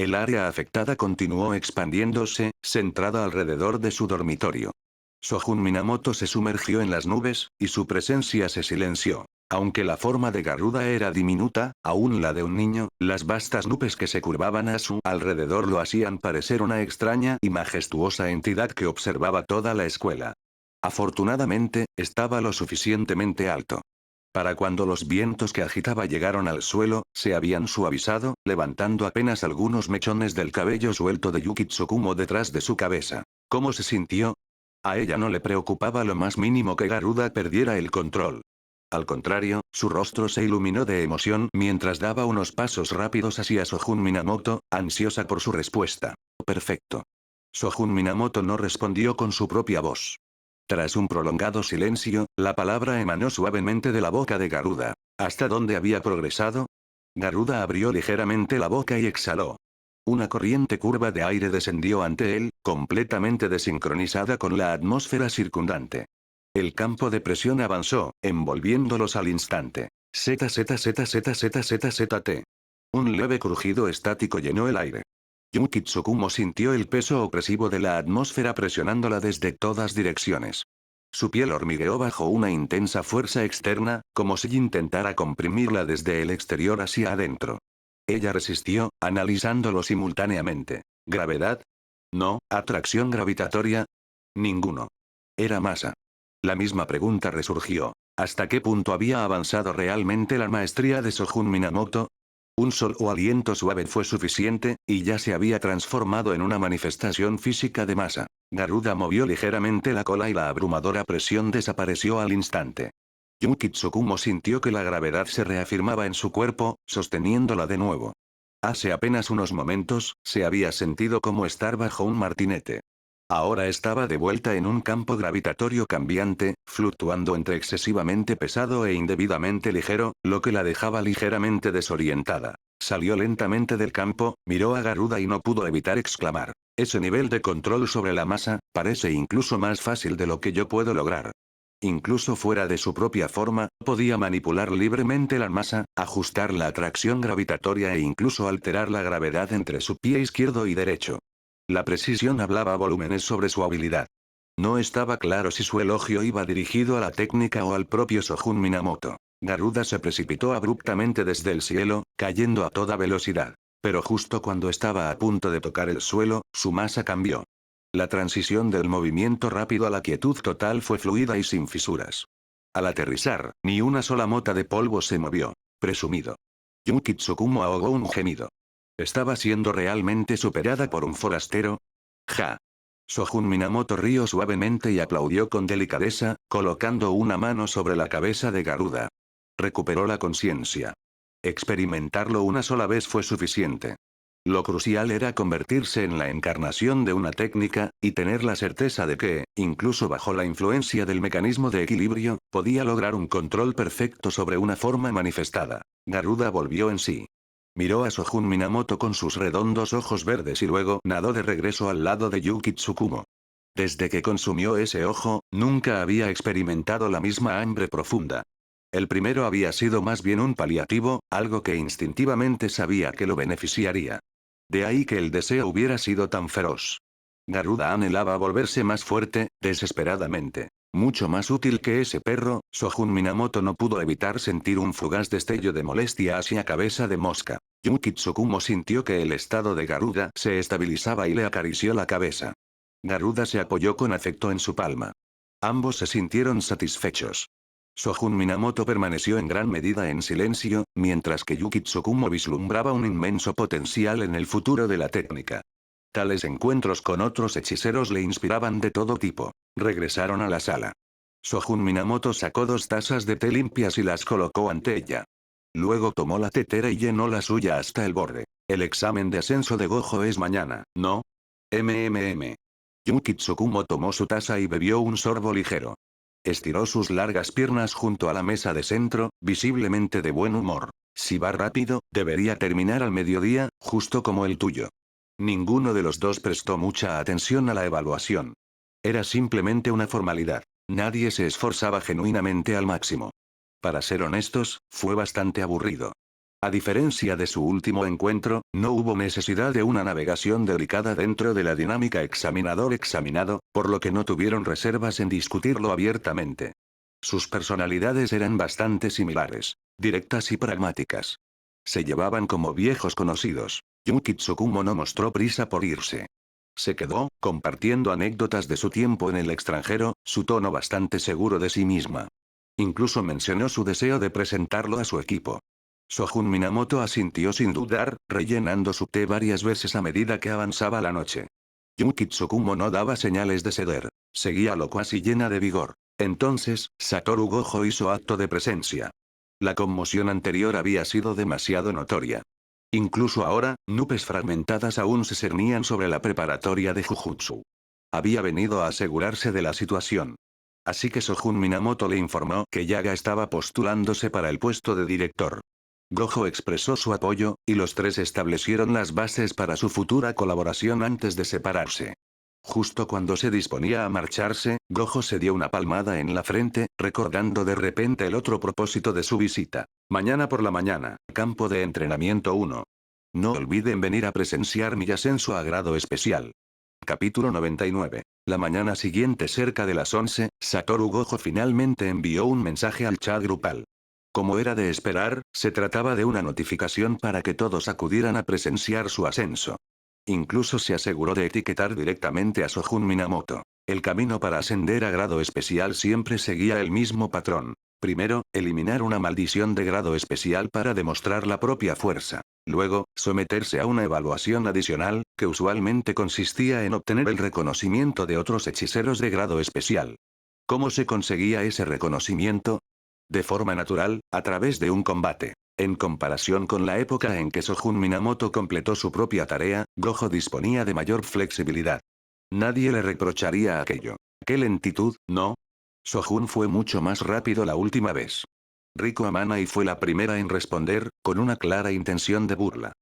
El área afectada continuó expandiéndose, centrada alrededor de su dormitorio. Sojun Minamoto se sumergió en las nubes, y su presencia se silenció. Aunque la forma de Garuda era diminuta, aún la de un niño, las vastas nubes que se curvaban a su alrededor lo hacían parecer una extraña y majestuosa entidad que observaba toda la escuela. Afortunadamente, estaba lo suficientemente alto. Para cuando los vientos que agitaba llegaron al suelo, se habían suavizado, levantando apenas algunos mechones del cabello suelto de Yuki Tsukumo detrás de su cabeza. ¿Cómo se sintió? A ella no le preocupaba lo más mínimo que Garuda perdiera el control. Al contrario, su rostro se iluminó de emoción mientras daba unos pasos rápidos hacia Sojun Minamoto, ansiosa por su respuesta. Perfecto. Sojun Minamoto no respondió con su propia voz. Tras un prolongado silencio, la palabra emanó suavemente de la boca de Garuda. ¿Hasta dónde había progresado? Garuda abrió ligeramente la boca y exhaló. Una corriente curva de aire descendió ante él, completamente desincronizada con la atmósfera circundante. El campo de presión avanzó, envolviéndolos al instante. ZZZZZZZT. Un leve crujido estático llenó el aire. Yuki Tsukumo sintió el peso opresivo de la atmósfera presionándola desde todas direcciones. Su piel hormigueó bajo una intensa fuerza externa, como si intentara comprimirla desde el exterior hacia adentro. Ella resistió, analizándolo simultáneamente. ¿Gravedad? No. ¿Atracción gravitatoria? Ninguno. Era masa. La misma pregunta resurgió. ¿Hasta qué punto había avanzado realmente la maestría de Sojun Minamoto? Un solo aliento suave fue suficiente, y ya se había transformado en una manifestación física de masa. Garuda movió ligeramente la cola y la abrumadora presión desapareció al instante. Yuki Tsukumo sintió que la gravedad se reafirmaba en su cuerpo, sosteniéndola de nuevo. Hace apenas unos momentos, se había sentido como estar bajo un martinete. Ahora estaba de vuelta en un campo gravitatorio cambiante, fluctuando entre excesivamente pesado e indebidamente ligero, lo que la dejaba ligeramente desorientada. Salió lentamente del campo, miró a Garuda y no pudo evitar exclamar. Ese nivel de control sobre la masa, parece incluso más fácil de lo que yo puedo lograr. Incluso fuera de su propia forma, podía manipular libremente la masa, ajustar la atracción gravitatoria e incluso alterar la gravedad entre su pie izquierdo y derecho. La precisión hablaba volúmenes sobre su habilidad. No estaba claro si su elogio iba dirigido a la técnica o al propio Sojun Minamoto. Garuda se precipitó abruptamente desde el cielo, cayendo a toda velocidad. Pero justo cuando estaba a punto de tocar el suelo, su masa cambió. La transición del movimiento rápido a la quietud total fue fluida y sin fisuras. Al aterrizar, ni una sola mota de polvo se movió. Presumido. Yuki Tsukumo ahogó un gemido. ¿Estaba siendo realmente superada por un forastero? Ja. Sojun Minamoto rió suavemente y aplaudió con delicadeza, colocando una mano sobre la cabeza de Garuda. Recuperó la conciencia. Experimentarlo una sola vez fue suficiente. Lo crucial era convertirse en la encarnación de una técnica, y tener la certeza de que, incluso bajo la influencia del mecanismo de equilibrio, podía lograr un control perfecto sobre una forma manifestada. Garuda volvió en sí. Miró a Sojun Minamoto con sus redondos ojos verdes y luego nadó de regreso al lado de Yuki Tsukumo. Desde que consumió ese ojo, nunca había experimentado la misma hambre profunda. El primero había sido más bien un paliativo, algo que instintivamente sabía que lo beneficiaría. De ahí que el deseo hubiera sido tan feroz. Garuda anhelaba volverse más fuerte, desesperadamente. Mucho más útil que ese perro. Sojun Minamoto no pudo evitar sentir un fugaz destello de molestia hacia cabeza de mosca. Yuki Tsukumo sintió que el estado de Garuda se estabilizaba y le acarició la cabeza. Garuda se apoyó con afecto en su palma. Ambos se sintieron satisfechos. Sojun Minamoto permaneció en gran medida en silencio, mientras que Yuki Tsukumo vislumbraba un inmenso potencial en el futuro de la técnica. Tales encuentros con otros hechiceros le inspiraban de todo tipo. Regresaron a la sala. Sojun Minamoto sacó 2 tazas de té limpias y las colocó ante ella. Luego tomó la tetera y llenó la suya hasta el borde. El examen de ascenso de Gojo es mañana, ¿no? Yuki Tsukumo tomó su taza y bebió un sorbo ligero. Estiró sus largas piernas junto a la mesa de centro, visiblemente de buen humor. Si va rápido, debería terminar al mediodía, justo como el tuyo. Ninguno de los dos prestó mucha atención a la evaluación. Era simplemente una formalidad. Nadie se esforzaba genuinamente al máximo. Para ser honestos, fue bastante aburrido. A diferencia de su último encuentro, no hubo necesidad de una navegación delicada dentro de la dinámica examinador-examinado, por lo que no tuvieron reservas en discutirlo abiertamente. Sus personalidades eran bastante similares, directas y pragmáticas. Se llevaban como viejos conocidos. Yuki Tsukumo no mostró prisa por irse. Se quedó, compartiendo anécdotas de su tiempo en el extranjero, su tono bastante seguro de sí misma. Incluso mencionó su deseo de presentarlo a su equipo. Sojun Minamoto asintió sin dudar, rellenando su té varias veces a medida que avanzaba la noche. Yuki Tsukumo no daba señales de ceder. Seguía locuaz y llena de vigor. Entonces, Satoru Gojo hizo acto de presencia. La conmoción anterior había sido demasiado notoria. Incluso ahora, nubes fragmentadas aún se cernían sobre la preparatoria de Jujutsu. Había venido a asegurarse de la situación. Así que Sojun Minamoto le informó que Yaga estaba postulándose para el puesto de director. Gojo expresó su apoyo, y los tres establecieron las bases para su futura colaboración antes de separarse. Justo cuando se disponía a marcharse, Gojo se dio una palmada en la frente, recordando de repente el otro propósito de su visita. Mañana por la mañana, campo de entrenamiento 1. No olviden venir a presenciar mi ascenso a grado especial. Capítulo 99. La mañana siguiente cerca de las 11, Satoru Gojo finalmente envió un mensaje al chat grupal. Como era de esperar, se trataba de una notificación para que todos acudieran a presenciar su ascenso. Incluso se aseguró de etiquetar directamente a Sojun Minamoto. El camino para ascender a grado especial siempre seguía el mismo patrón. Primero, eliminar una maldición de grado especial para demostrar la propia fuerza. Luego, someterse a una evaluación adicional, que usualmente consistía en obtener el reconocimiento de otros hechiceros de grado especial. ¿Cómo se conseguía ese reconocimiento? De forma natural, a través de un combate. En comparación con la época en que Sojun Minamoto completó su propia tarea, Gojo disponía de mayor flexibilidad. Nadie le reprocharía aquello. ¿Qué lentitud, no? Sojun fue mucho más rápido la última vez. Riko Amanai fue la primera en responder, con una clara intención de burla.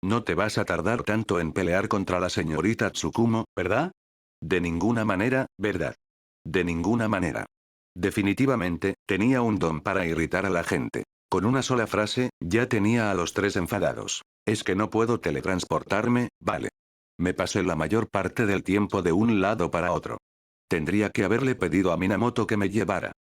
No te vas a tardar tanto en pelear contra la señorita Tsukumo, ¿verdad? De ninguna manera, ¿verdad? De ninguna manera. Definitivamente, tenía un don para irritar a la gente. Con una sola frase, ya tenía a los tres enfadados. Es que no puedo teletransportarme, vale. Me pasé la mayor parte del tiempo de un lado para otro. Tendría que haberle pedido a Minamoto que me llevara.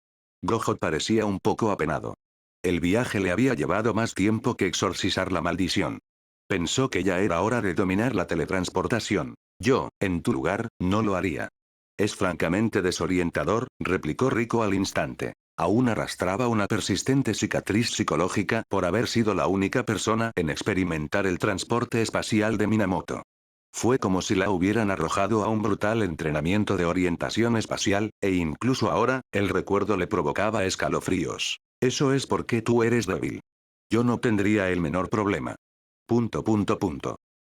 Gojo parecía un poco apenado. El viaje le había llevado más tiempo que exorcizar la maldición. Pensó que ya era hora de dominar la teletransportación. Yo, en tu lugar, no lo haría. Es francamente desorientador, replicó Riko al instante. Aún arrastraba una persistente cicatriz psicológica por haber sido la única persona en experimentar el transporte espacial de Minamoto. Fue como si la hubieran arrojado a un brutal entrenamiento de orientación espacial, e incluso ahora, el recuerdo le provocaba escalofríos. Eso es porque tú eres débil. Yo no tendría el menor problema. ...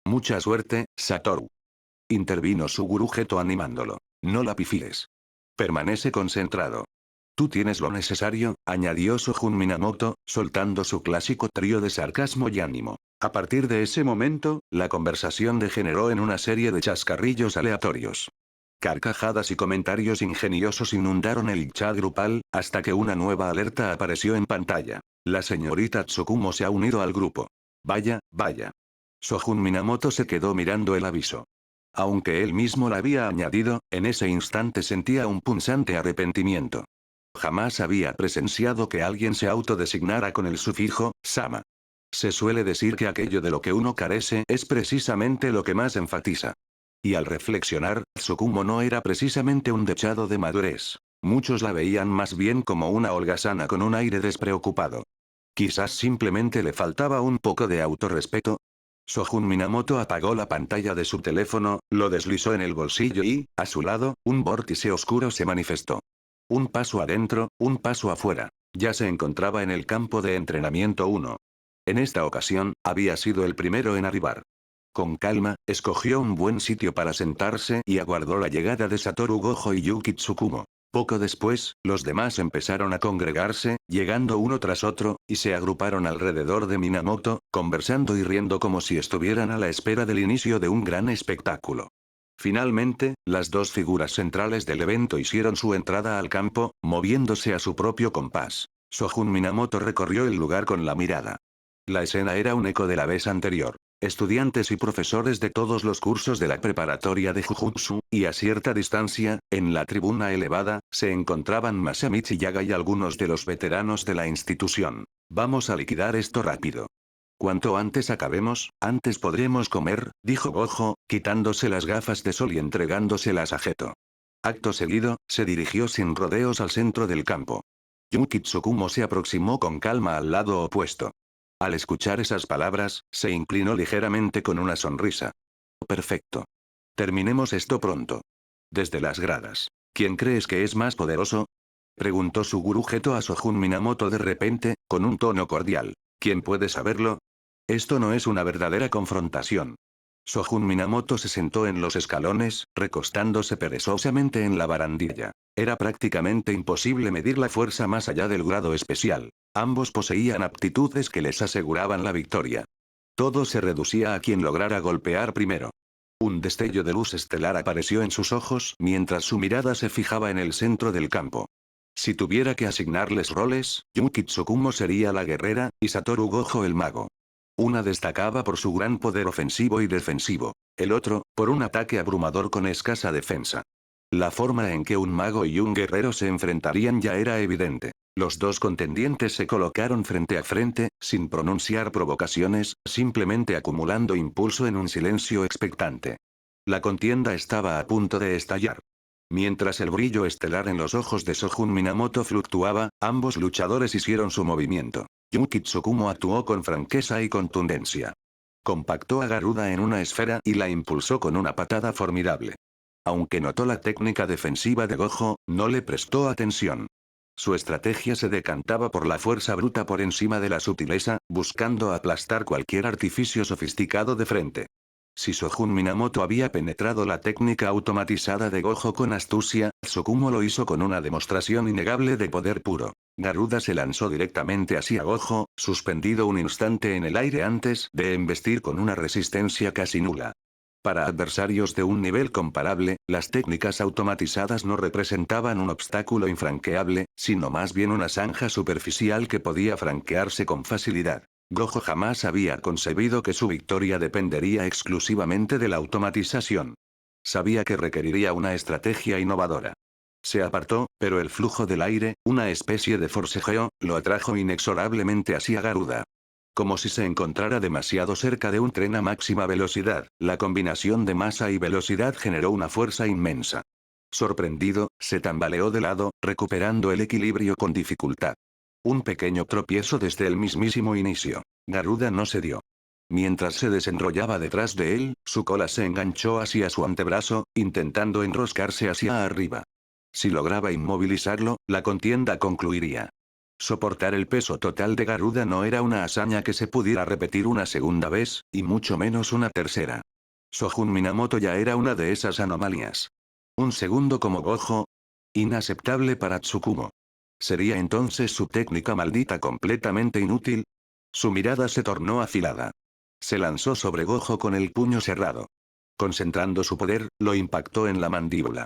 Mucha suerte, Satoru. Intervino Suguru Geto animándolo. No la pifíes. Permanece concentrado. Tú tienes lo necesario, añadió Sojun Minamoto, soltando su clásico trío de sarcasmo y ánimo. A partir de ese momento, la conversación degeneró en una serie de chascarrillos aleatorios. Carcajadas y comentarios ingeniosos inundaron el chat grupal, hasta que una nueva alerta apareció en pantalla. La señorita Tsukumo se ha unido al grupo. Vaya, vaya. Sojun Minamoto se quedó mirando el aviso. Aunque él mismo la había añadido, en ese instante sentía un punzante arrepentimiento. Jamás había presenciado que alguien se autodesignara con el sufijo, sama. Se suele decir que aquello de lo que uno carece es precisamente lo que más enfatiza. Y al reflexionar, Tsukumo no era precisamente un dechado de madurez. Muchos la veían más bien como una holgazana con un aire despreocupado. Quizás simplemente le faltaba un poco de autorrespeto. Sojun Minamoto apagó la pantalla de su teléfono, lo deslizó en el bolsillo y, a su lado, un vórtice oscuro se manifestó. Un paso adentro, un paso afuera. Ya se encontraba en el campo de entrenamiento 1. En esta ocasión, había sido el primero en arribar. Con calma, escogió un buen sitio para sentarse y aguardó la llegada de Satoru Gojo y Yuki Tsukumo. Poco después, los demás empezaron a congregarse, llegando uno tras otro, y se agruparon alrededor de Minamoto, conversando y riendo como si estuvieran a la espera del inicio de un gran espectáculo. Finalmente, las dos figuras centrales del evento hicieron su entrada al campo, moviéndose a su propio compás. Sojun Minamoto recorrió el lugar con la mirada. La escena era un eco de la vez anterior. Estudiantes y profesores de todos los cursos de la preparatoria de Jujutsu, y a cierta distancia, en la tribuna elevada, se encontraban Masamichi Yaga y algunos de los veteranos de la institución. Vamos a liquidar esto rápido. Cuanto antes acabemos, antes podremos comer, dijo Gojo, quitándose las gafas de sol y entregándoselas a Geto. Acto seguido, se dirigió sin rodeos al centro del campo. Yuki Tsukumo se aproximó con calma al lado opuesto. Al escuchar esas palabras, se inclinó ligeramente con una sonrisa. Perfecto. Terminemos esto pronto. Desde las gradas. ¿Quién crees que es más poderoso? Preguntó su gurú Geto a Sojun Minamoto de repente, con un tono cordial. ¿Quién puede saberlo? Esto no es una verdadera confrontación. Sojun Minamoto se sentó en los escalones, recostándose perezosamente en la barandilla. Era prácticamente imposible medir la fuerza más allá del grado especial. Ambos poseían aptitudes que les aseguraban la victoria. Todo se reducía a quien lograra golpear primero. Un destello de luz estelar apareció en sus ojos mientras su mirada se fijaba en el centro del campo. Si tuviera que asignarles roles, Yuki Tsukumo sería la guerrera, y Satoru Gojo el mago. Una destacaba por su gran poder ofensivo y defensivo. El otro, por un ataque abrumador con escasa defensa. La forma en que un mago y un guerrero se enfrentarían ya era evidente. Los dos contendientes se colocaron frente a frente, sin pronunciar provocaciones, simplemente acumulando impulso en un silencio expectante. La contienda estaba a punto de estallar. Mientras el brillo estelar en los ojos de Sojun Minamoto fluctuaba, ambos luchadores hicieron su movimiento. Yuki Tsukumo actuó con franqueza y contundencia. Compactó a Garuda en una esfera y la impulsó con una patada formidable. Aunque notó la técnica defensiva de Gojo, no le prestó atención. Su estrategia se decantaba por la fuerza bruta por encima de la sutileza, buscando aplastar cualquier artificio sofisticado de frente. Si Sojun Minamoto había penetrado la técnica automatizada de Gojo con astucia, Tsukumo lo hizo con una demostración innegable de poder puro. Garuda se lanzó directamente hacia Gojo, suspendido un instante en el aire antes de embestir con una resistencia casi nula. Para adversarios de un nivel comparable, las técnicas automatizadas no representaban un obstáculo infranqueable, sino más bien una zanja superficial que podía franquearse con facilidad. Gojo jamás había concebido que su victoria dependería exclusivamente de la automatización. Sabía que requeriría una estrategia innovadora. Se apartó, pero el flujo del aire, una especie de forcejeo, lo atrajo inexorablemente hacia Garuda. Como si se encontrara demasiado cerca de un tren a máxima velocidad, la combinación de masa y velocidad generó una fuerza inmensa. Sorprendido, se tambaleó de lado, recuperando el equilibrio con dificultad. Un pequeño tropiezo desde el mismísimo inicio. Garuda no cedió. Mientras se desenrollaba detrás de él, su cola se enganchó hacia su antebrazo, intentando enroscarse hacia arriba. Si lograba inmovilizarlo, la contienda concluiría. Soportar el peso total de Garuda no era una hazaña que se pudiera repetir una segunda vez, y mucho menos una tercera. Sojun Minamoto ya era una de esas anomalías. Un segundo como Gojo. Inaceptable para Tsukumo. ¿Sería entonces su técnica maldita completamente inútil? Su mirada se tornó afilada. Se lanzó sobre Gojo con el puño cerrado. Concentrando su poder, lo impactó en la mandíbula.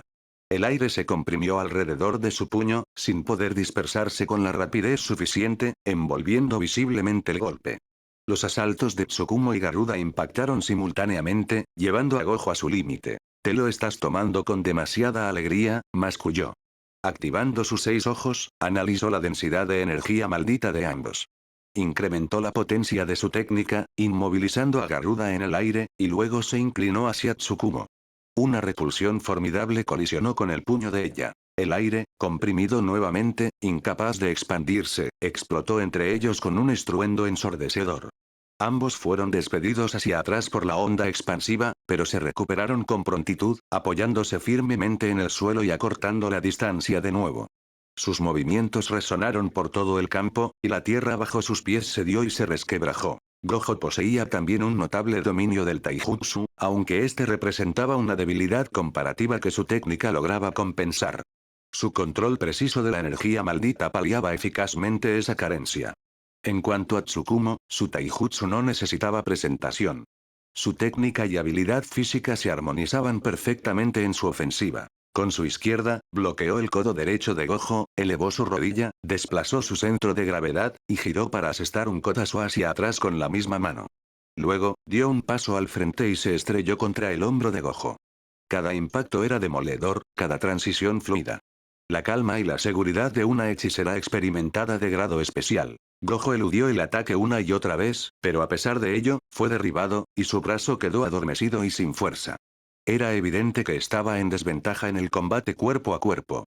El aire se comprimió alrededor de su puño, sin poder dispersarse con la rapidez suficiente, envolviendo visiblemente el golpe. Los asaltos de Tsukumo y Garuda impactaron simultáneamente, llevando a Gojo a su límite. Te lo estás tomando con demasiada alegría, masculló. Activando sus 6 ojos, analizó la densidad de energía maldita de ambos. Incrementó la potencia de su técnica, inmovilizando a Garuda en el aire, y luego se inclinó hacia Tsukumo. Una repulsión formidable colisionó con el puño de ella. El aire, comprimido nuevamente, incapaz de expandirse, explotó entre ellos con un estruendo ensordecedor. Ambos fueron despedidos hacia atrás por la onda expansiva, pero se recuperaron con prontitud, apoyándose firmemente en el suelo y acortando la distancia de nuevo. Sus movimientos resonaron por todo el campo, y la tierra bajo sus pies cedió y se resquebrajó. Gojo poseía también un notable dominio del taijutsu, aunque este representaba una debilidad comparativa que su técnica lograba compensar. Su control preciso de la energía maldita paliaba eficazmente esa carencia. En cuanto a Tsukumo, su taijutsu no necesitaba presentación. Su técnica y habilidad física se armonizaban perfectamente en su ofensiva. Con su izquierda, bloqueó el codo derecho de Gojo, elevó su rodilla, desplazó su centro de gravedad, y giró para asestar un codazo hacia atrás con la misma mano. Luego, dio un paso al frente y se estrelló contra el hombro de Gojo. Cada impacto era demoledor, cada transición fluida. La calma y la seguridad de una hechicera experimentada de grado especial. Gojo eludió el ataque una y otra vez, pero a pesar de ello, fue derribado, y su brazo quedó adormecido y sin fuerza. Era evidente que estaba en desventaja en el combate cuerpo a cuerpo.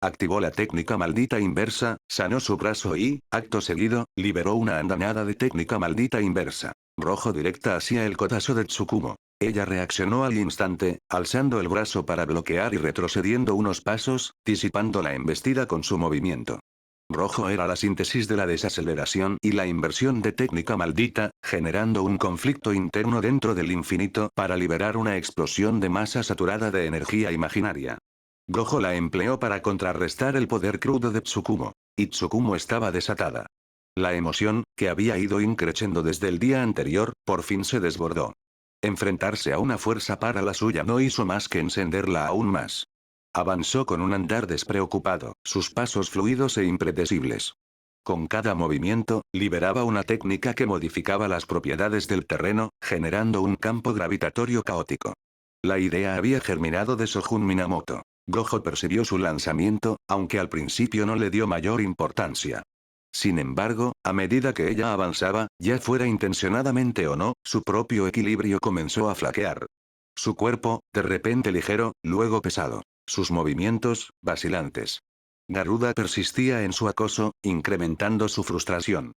Activó la técnica maldita inversa, sanó su brazo y, acto seguido, liberó una andanada de técnica maldita inversa. Rojo directa hacia el codazo de Tsukumo. Ella reaccionó al instante, alzando el brazo para bloquear y retrocediendo unos pasos, disipando la embestida con su movimiento. Rojo era la síntesis de la desaceleración y la inversión de técnica maldita, generando un conflicto interno dentro del infinito para liberar una explosión de masa saturada de energía imaginaria. Gojo la empleó para contrarrestar el poder crudo de Tsukumo. Y Tsukumo estaba desatada. La emoción, que había ido increciendo desde el día anterior, por fin se desbordó. Enfrentarse a una fuerza para la suya no hizo más que encenderla aún más. Avanzó con un andar despreocupado, sus pasos fluidos e impredecibles. Con cada movimiento, liberaba una técnica que modificaba las propiedades del terreno, generando un campo gravitatorio caótico. La idea había germinado de Sojun Minamoto. Gojo percibió su lanzamiento, aunque al principio no le dio mayor importancia. Sin embargo, a medida que ella avanzaba, ya fuera intencionadamente o no, su propio equilibrio comenzó a flaquear. Su cuerpo, de repente ligero, luego pesado. Sus movimientos, vacilantes. Garuda persistía en su acoso, incrementando su frustración.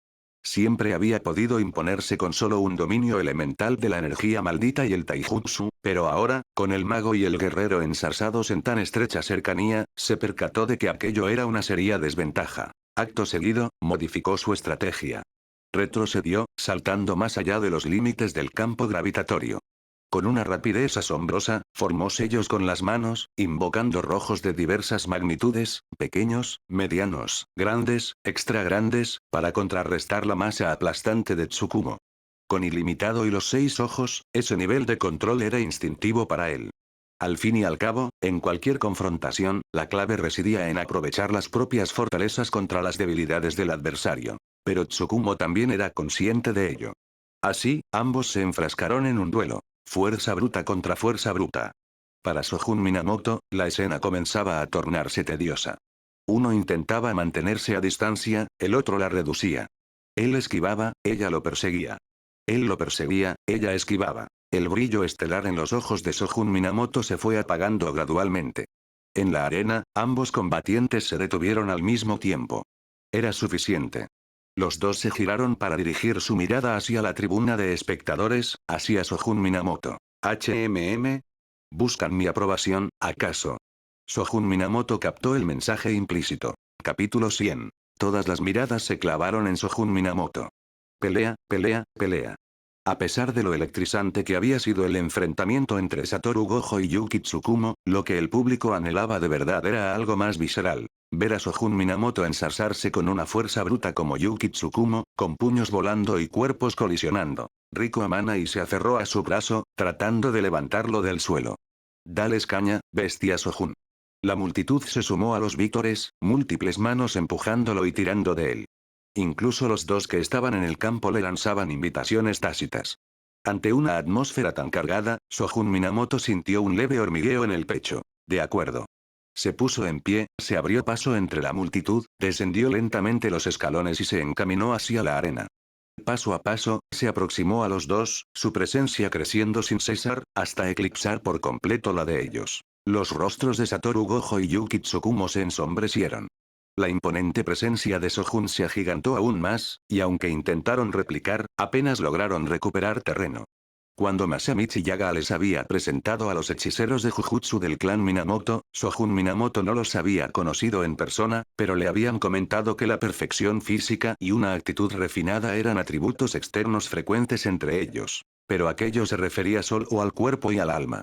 Siempre había podido imponerse con solo un dominio elemental de la energía maldita y el taijutsu, pero ahora, con el mago y el guerrero ensarzados en tan estrecha cercanía, se percató de que aquello era una seria desventaja. Acto seguido, modificó su estrategia. Retrocedió, saltando más allá de los límites del campo gravitatorio. Con una rapidez asombrosa, formó sellos con las manos, invocando rojos de diversas magnitudes, pequeños, medianos, grandes, extra grandes, para contrarrestar la masa aplastante de Tsukumo. Con ilimitado y los 6 ojos, ese nivel de control era instintivo para él. Al fin y al cabo, en cualquier confrontación, la clave residía en aprovechar las propias fortalezas contra las debilidades del adversario. Pero Tsukumo también era consciente de ello. Así, ambos se enfrascaron en un duelo. Fuerza bruta contra fuerza bruta. Para Sojun Minamoto, la escena comenzaba a tornarse tediosa. Uno intentaba mantenerse a distancia, el otro la reducía. Él esquivaba, ella lo perseguía. Él lo perseguía, ella esquivaba. El brillo estelar en los ojos de Sojun Minamoto se fue apagando gradualmente. En la arena, ambos combatientes se detuvieron al mismo tiempo. Era suficiente. Los dos se giraron para dirigir su mirada hacia la tribuna de espectadores, hacia Sojun Minamoto. ¿HMM? ¿Buscan mi aprobación, acaso? Sojun Minamoto captó el mensaje implícito. Capítulo 100. Todas las miradas se clavaron en Sojun Minamoto. Pelea, pelea, pelea. A pesar de lo electrizante que había sido el enfrentamiento entre Satoru Gojo y Yuki Tsukumo, lo que el público anhelaba de verdad era algo más visceral. Ver a Sojun Minamoto ensarzarse con una fuerza bruta como Yuki Tsukumo, con puños volando y cuerpos colisionando. Riko Amanai se aferró a su brazo, tratando de levantarlo del suelo. Dales caña, bestia Sojun. La multitud se sumó a los vítores, múltiples manos empujándolo y tirando de él. Incluso los dos que estaban en el campo le lanzaban invitaciones tácitas. Ante una atmósfera tan cargada, Sojun Minamoto sintió un leve hormigueo en el pecho. De acuerdo. Se puso en pie, se abrió paso entre la multitud, descendió lentamente los escalones y se encaminó hacia la arena. Paso a paso, se aproximó a los dos, su presencia creciendo sin cesar, hasta eclipsar por completo la de ellos. Los rostros de Satoru Gojo y Yuki Tsukumo se ensombrecieron. La imponente presencia de Sojun se agigantó aún más, y aunque intentaron replicar, apenas lograron recuperar terreno. Cuando Masamichi Yaga les había presentado a los hechiceros de Jujutsu del clan Minamoto, Sojun Minamoto no los había conocido en persona, pero le habían comentado que la perfección física y una actitud refinada eran atributos externos frecuentes entre ellos. Pero aquello se refería solo al cuerpo y al alma.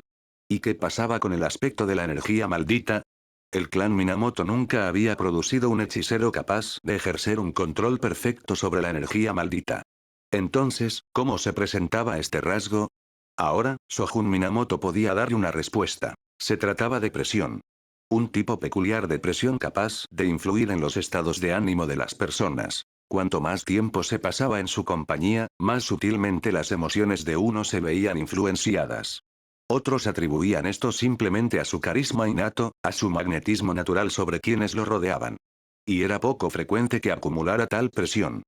¿Y qué pasaba con el aspecto de la energía maldita? El clan Minamoto nunca había producido un hechicero capaz de ejercer un control perfecto sobre la energía maldita. Entonces, ¿cómo se presentaba este rasgo? Ahora, Sojun Minamoto podía darle una respuesta. Se trataba de presión. Un tipo peculiar de presión capaz de influir en los estados de ánimo de las personas. Cuanto más tiempo se pasaba en su compañía, más sutilmente las emociones de uno se veían influenciadas. Otros atribuían esto simplemente a su carisma innato, a su magnetismo natural sobre quienes lo rodeaban. Y era poco frecuente que acumulara tal presión.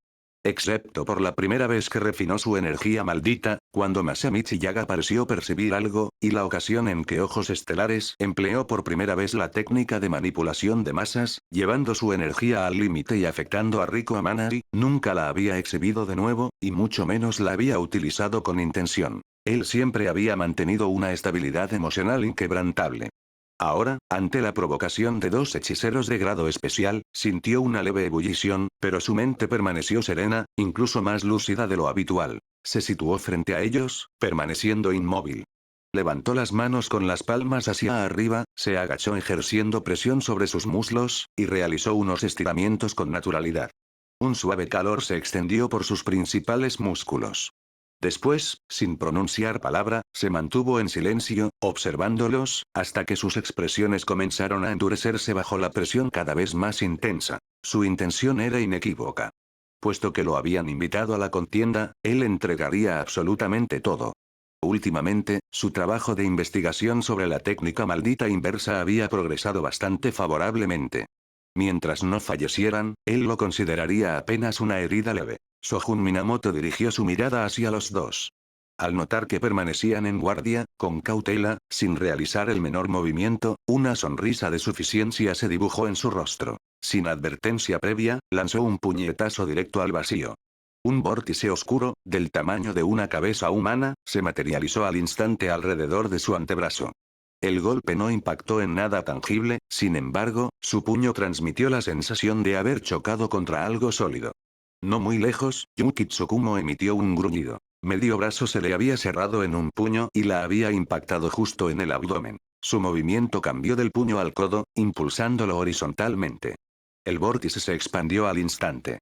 Excepto por la primera vez que refinó su energía maldita, cuando Masamichi Yaga pareció percibir algo, y la ocasión en que Ojos Estelares empleó por primera vez la técnica de manipulación de masas, llevando su energía al límite y afectando a Riko Amanari, nunca la había exhibido de nuevo, y mucho menos la había utilizado con intención. Él siempre había mantenido una estabilidad emocional inquebrantable. Ahora, ante la provocación de dos hechiceros de grado especial, sintió una leve ebullición, pero su mente permaneció serena, incluso más lúcida de lo habitual. Se situó frente a ellos, permaneciendo inmóvil. Levantó las manos con las palmas hacia arriba, se agachó ejerciendo presión sobre sus muslos, y realizó unos estiramientos con naturalidad. Un suave calor se extendió por sus principales músculos. Después, sin pronunciar palabra, se mantuvo en silencio, observándolos, hasta que sus expresiones comenzaron a endurecerse bajo la presión cada vez más intensa. Su intención era inequívoca. Puesto que lo habían invitado a la contienda, él entregaría absolutamente todo. Últimamente, su trabajo de investigación sobre la técnica maldita inversa había progresado bastante favorablemente. Mientras no fallecieran, él lo consideraría apenas una herida leve. Sojun Minamoto dirigió su mirada hacia los dos. Al notar que permanecían en guardia, con cautela, sin realizar el menor movimiento, una sonrisa de suficiencia se dibujó en su rostro. Sin advertencia previa, lanzó un puñetazo directo al vacío. Un vórtice oscuro, del tamaño de una cabeza humana, se materializó al instante alrededor de su antebrazo. El golpe no impactó en nada tangible, sin embargo, su puño transmitió la sensación de haber chocado contra algo sólido. No muy lejos, Yuki Tsukumo emitió un gruñido. Medio brazo se le había cerrado en un puño y la había impactado justo en el abdomen. Su movimiento cambió del puño al codo, impulsándolo horizontalmente. El vórtice se expandió al instante.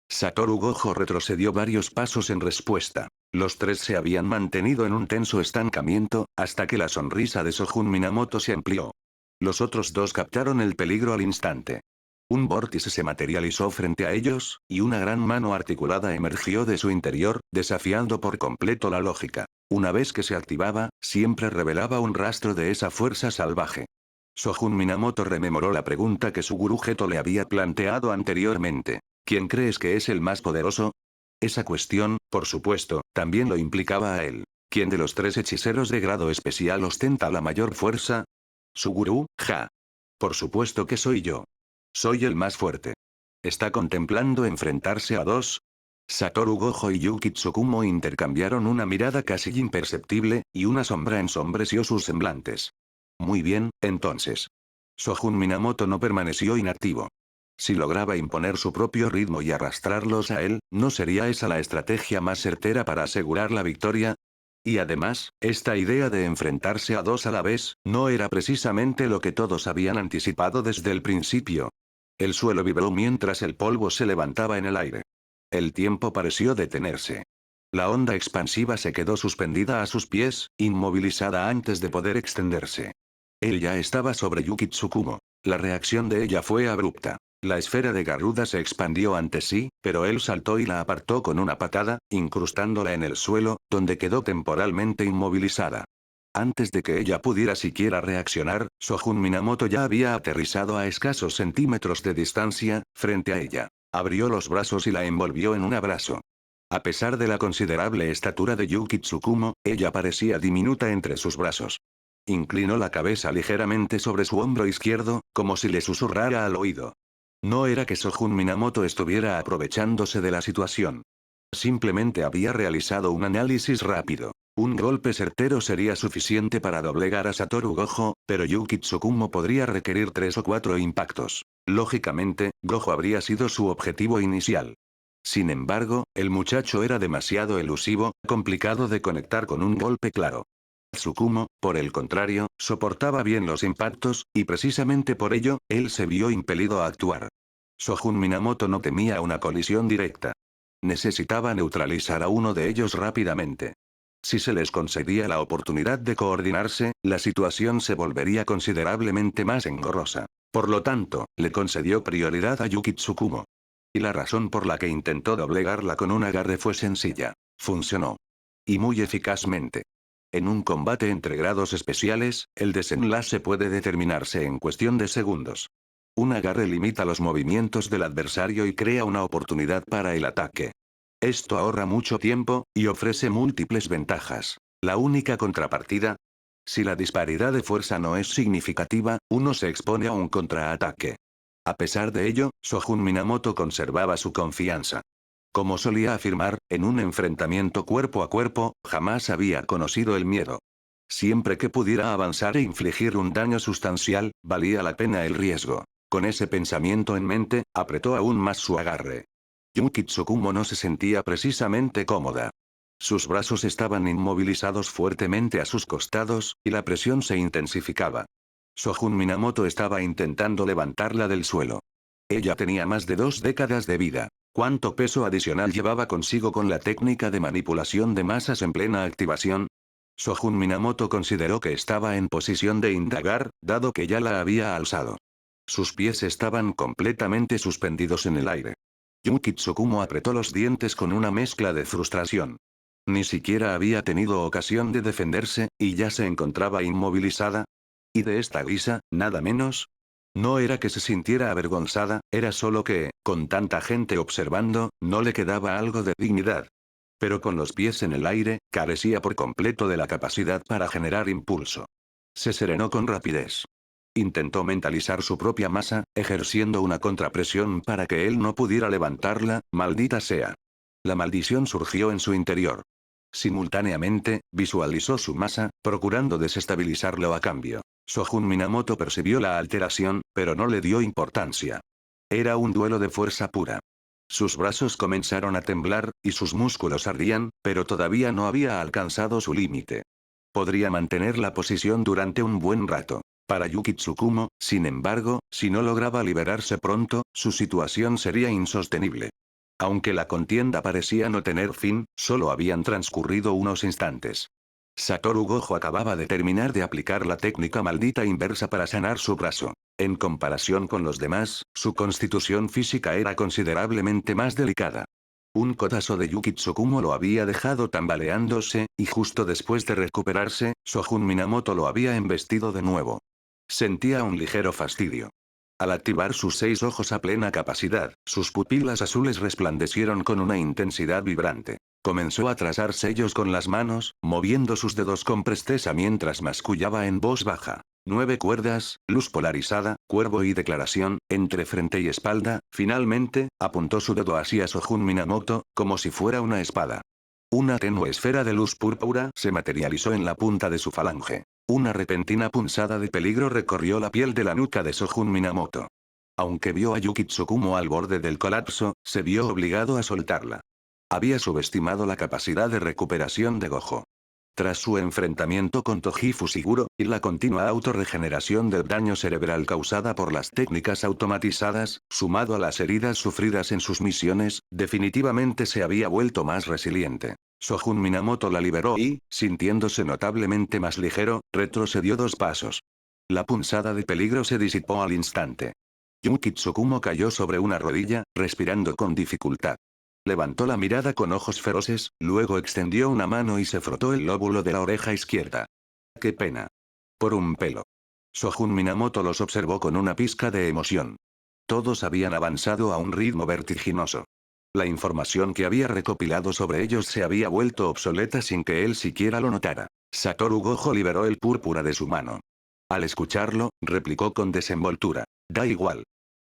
Satoru Gojo retrocedió varios pasos en respuesta. Los tres se habían mantenido en un tenso estancamiento, hasta que la sonrisa de Sojun Minamoto se amplió. Los otros dos captaron el peligro al instante. Un vórtice se materializó frente a ellos, y una gran mano articulada emergió de su interior, desafiando por completo la lógica. Una vez que se activaba, siempre revelaba un rastro de esa fuerza salvaje. Sojun Minamoto rememoró la pregunta que su gurú Geto le había planteado anteriormente. ¿Quién crees que es el más poderoso? Esa cuestión, por supuesto, también lo implicaba a él. ¿Quién de los tres hechiceros de grado especial ostenta la mayor fuerza? Su gurú, ja. Por supuesto que soy yo. Soy el más fuerte. ¿Está contemplando enfrentarse a dos? Satoru Gojo y Yuki Tsukumo intercambiaron una mirada casi imperceptible, y una sombra ensombreció sus semblantes. Muy bien, entonces. Sojun Minamoto no permaneció inactivo. Si lograba imponer su propio ritmo y arrastrarlos a él, ¿no sería esa la estrategia más certera para asegurar la victoria? Y además, esta idea de enfrentarse a dos a la vez, no era precisamente lo que todos habían anticipado desde el principio. El suelo vibró mientras el polvo se levantaba en el aire. El tiempo pareció detenerse. La onda expansiva se quedó suspendida a sus pies, inmovilizada antes de poder extenderse. Él ya estaba sobre Yuki Tsukumo. La reacción de ella fue abrupta. La esfera de Garuda se expandió ante sí, pero él saltó y la apartó con una patada, incrustándola en el suelo, donde quedó temporalmente inmovilizada. Antes de que ella pudiera siquiera reaccionar, Sojun Minamoto ya había aterrizado a escasos centímetros de distancia, frente a ella. Abrió los brazos y la envolvió en un abrazo. A pesar de la considerable estatura de Yuki Tsukumo, ella parecía diminuta entre sus brazos. Inclinó la cabeza ligeramente sobre su hombro izquierdo, como si le susurrara al oído. No era que Sojun Minamoto estuviera aprovechándose de la situación. Simplemente había realizado un análisis rápido. Un golpe certero sería suficiente para doblegar a Satoru Gojo, pero Yuki Tsukumo podría requerir 3 o 4 impactos. Lógicamente, Gojo habría sido su objetivo inicial. Sin embargo, el muchacho era demasiado elusivo, complicado de conectar con un golpe claro. Tsukumo, por el contrario, soportaba bien los impactos, y precisamente por ello, él se vio impelido a actuar. Sojun Minamoto no temía una colisión directa. Necesitaba neutralizar a uno de ellos rápidamente. Si se les concedía la oportunidad de coordinarse, la situación se volvería considerablemente más engorrosa. Por lo tanto, le concedió prioridad a Yuki Tsukumo. Y la razón por la que intentó doblegarla con un agarre fue sencilla. Funcionó. Y muy eficazmente. En un combate entre grados especiales, el desenlace puede determinarse en cuestión de segundos. Un agarre limita los movimientos del adversario y crea una oportunidad para el ataque. Esto ahorra mucho tiempo, y ofrece múltiples ventajas. La única contrapartida. Si la disparidad de fuerza no es significativa, uno se expone a un contraataque. A pesar de ello, Shogun Minamoto conservaba su confianza. Como solía afirmar, en un enfrentamiento cuerpo a cuerpo, jamás había conocido el miedo. Siempre que pudiera avanzar e infligir un daño sustancial, valía la pena el riesgo. Con ese pensamiento en mente, apretó aún más su agarre. Yuki Tsukumo no se sentía precisamente cómoda. Sus brazos estaban inmovilizados fuertemente a sus costados, y la presión se intensificaba. Shogun Minamoto estaba intentando levantarla del suelo. Ella tenía más de 2 décadas de vida. ¿Cuánto peso adicional llevaba consigo con la técnica de manipulación de masas en plena activación? Shogun Minamoto consideró que estaba en posición de indagar, dado que ya la había alzado. Sus pies estaban completamente suspendidos en el aire. Yuki Tsukumo apretó los dientes con una mezcla de frustración. Ni siquiera había tenido ocasión de defenderse, y ya se encontraba inmovilizada. Y de esta guisa, nada menos. No era que se sintiera avergonzada, era solo que, con tanta gente observando, no le quedaba algo de dignidad. Pero con los pies en el aire, carecía por completo de la capacidad para generar impulso. Se serenó con rapidez. Intentó mentalizar su propia masa, ejerciendo una contrapresión para que él no pudiera levantarla, maldita sea. La maldición surgió en su interior. Simultáneamente, visualizó su masa, procurando desestabilizarlo a cambio. Shogun Minamoto percibió la alteración, pero no le dio importancia. Era un duelo de fuerza pura. Sus brazos comenzaron a temblar, y sus músculos ardían, pero todavía no había alcanzado su límite. Podría mantener la posición durante un buen rato. Para Yuki Tsukumo, sin embargo, si no lograba liberarse pronto, su situación sería insostenible. Aunque la contienda parecía no tener fin, solo habían transcurrido unos instantes. Satoru Gojo acababa de terminar de aplicar la técnica maldita inversa para sanar su brazo. En comparación con los demás, su constitución física era considerablemente más delicada. Un codazo de Yuki Tsukumo lo había dejado tambaleándose, y justo después de recuperarse, Shogun Minamoto lo había embestido de nuevo. Sentía un ligero fastidio. Al activar sus 6 ojos a plena capacidad, sus pupilas azules resplandecieron con una intensidad vibrante. Comenzó a trazar sellos con las manos, moviendo sus dedos con presteza mientras mascullaba en voz baja. 9 cuerdas, luz polarizada, cuervo y declaración, entre frente y espalda. Finalmente, apuntó su dedo hacia Shogun Minamoto, como si fuera una espada. Una tenue esfera de luz púrpura se materializó en la punta de su falange. Una repentina punzada de peligro recorrió la piel de la nuca de Shogun Minamoto. Aunque vio a Yuki Tsukumo al borde del colapso, se vio obligado a soltarla. Había subestimado la capacidad de recuperación de Gojo. Tras su enfrentamiento con Toji Fushiguro, y la continua autorregeneración del daño cerebral causada por las técnicas automatizadas, sumado a las heridas sufridas en sus misiones, definitivamente se había vuelto más resiliente. Shogun Minamoto la liberó y, sintiéndose notablemente más ligero, retrocedió 2 pasos. La punzada de peligro se disipó al instante. Yuki Tsukumo cayó sobre una rodilla, respirando con dificultad. Levantó la mirada con ojos feroces, luego extendió una mano y se frotó el lóbulo de la oreja izquierda. ¡Qué pena! Por un pelo. Shogun Minamoto los observó con una pizca de emoción. Todos habían avanzado a un ritmo vertiginoso. La información que había recopilado sobre ellos se había vuelto obsoleta sin que él siquiera lo notara. Satoru Gojo liberó el púrpura de su mano. Al escucharlo, replicó con desenvoltura. Da igual.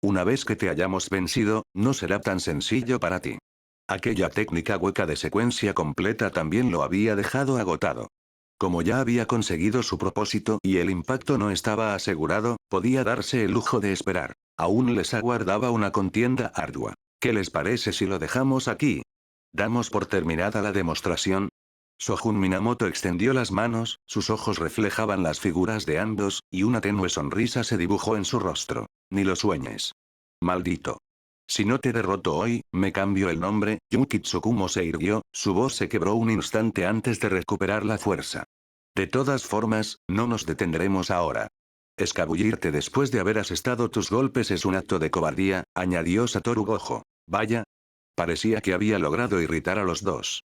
Una vez que te hayamos vencido, no será tan sencillo para ti. Aquella técnica hueca de secuencia completa también lo había dejado agotado. Como ya había conseguido su propósito y el impacto no estaba asegurado, podía darse el lujo de esperar. Aún les aguardaba una contienda ardua. ¿Qué les parece si lo dejamos aquí? ¿Damos por terminada la demostración? Shogun Minamoto extendió las manos, sus ojos reflejaban las figuras de ambos, y una tenue sonrisa se dibujó en su rostro. Ni lo sueñes. Maldito. Si no te derroto hoy, me cambio el nombre. Yuki Tsukumo se irguió, su voz se quebró un instante antes de recuperar la fuerza. De todas formas, no nos detendremos ahora. Escabullirte después de haber asestado tus golpes es un acto de cobardía, añadió Satoru Gojo. Vaya. Parecía que había logrado irritar a los dos.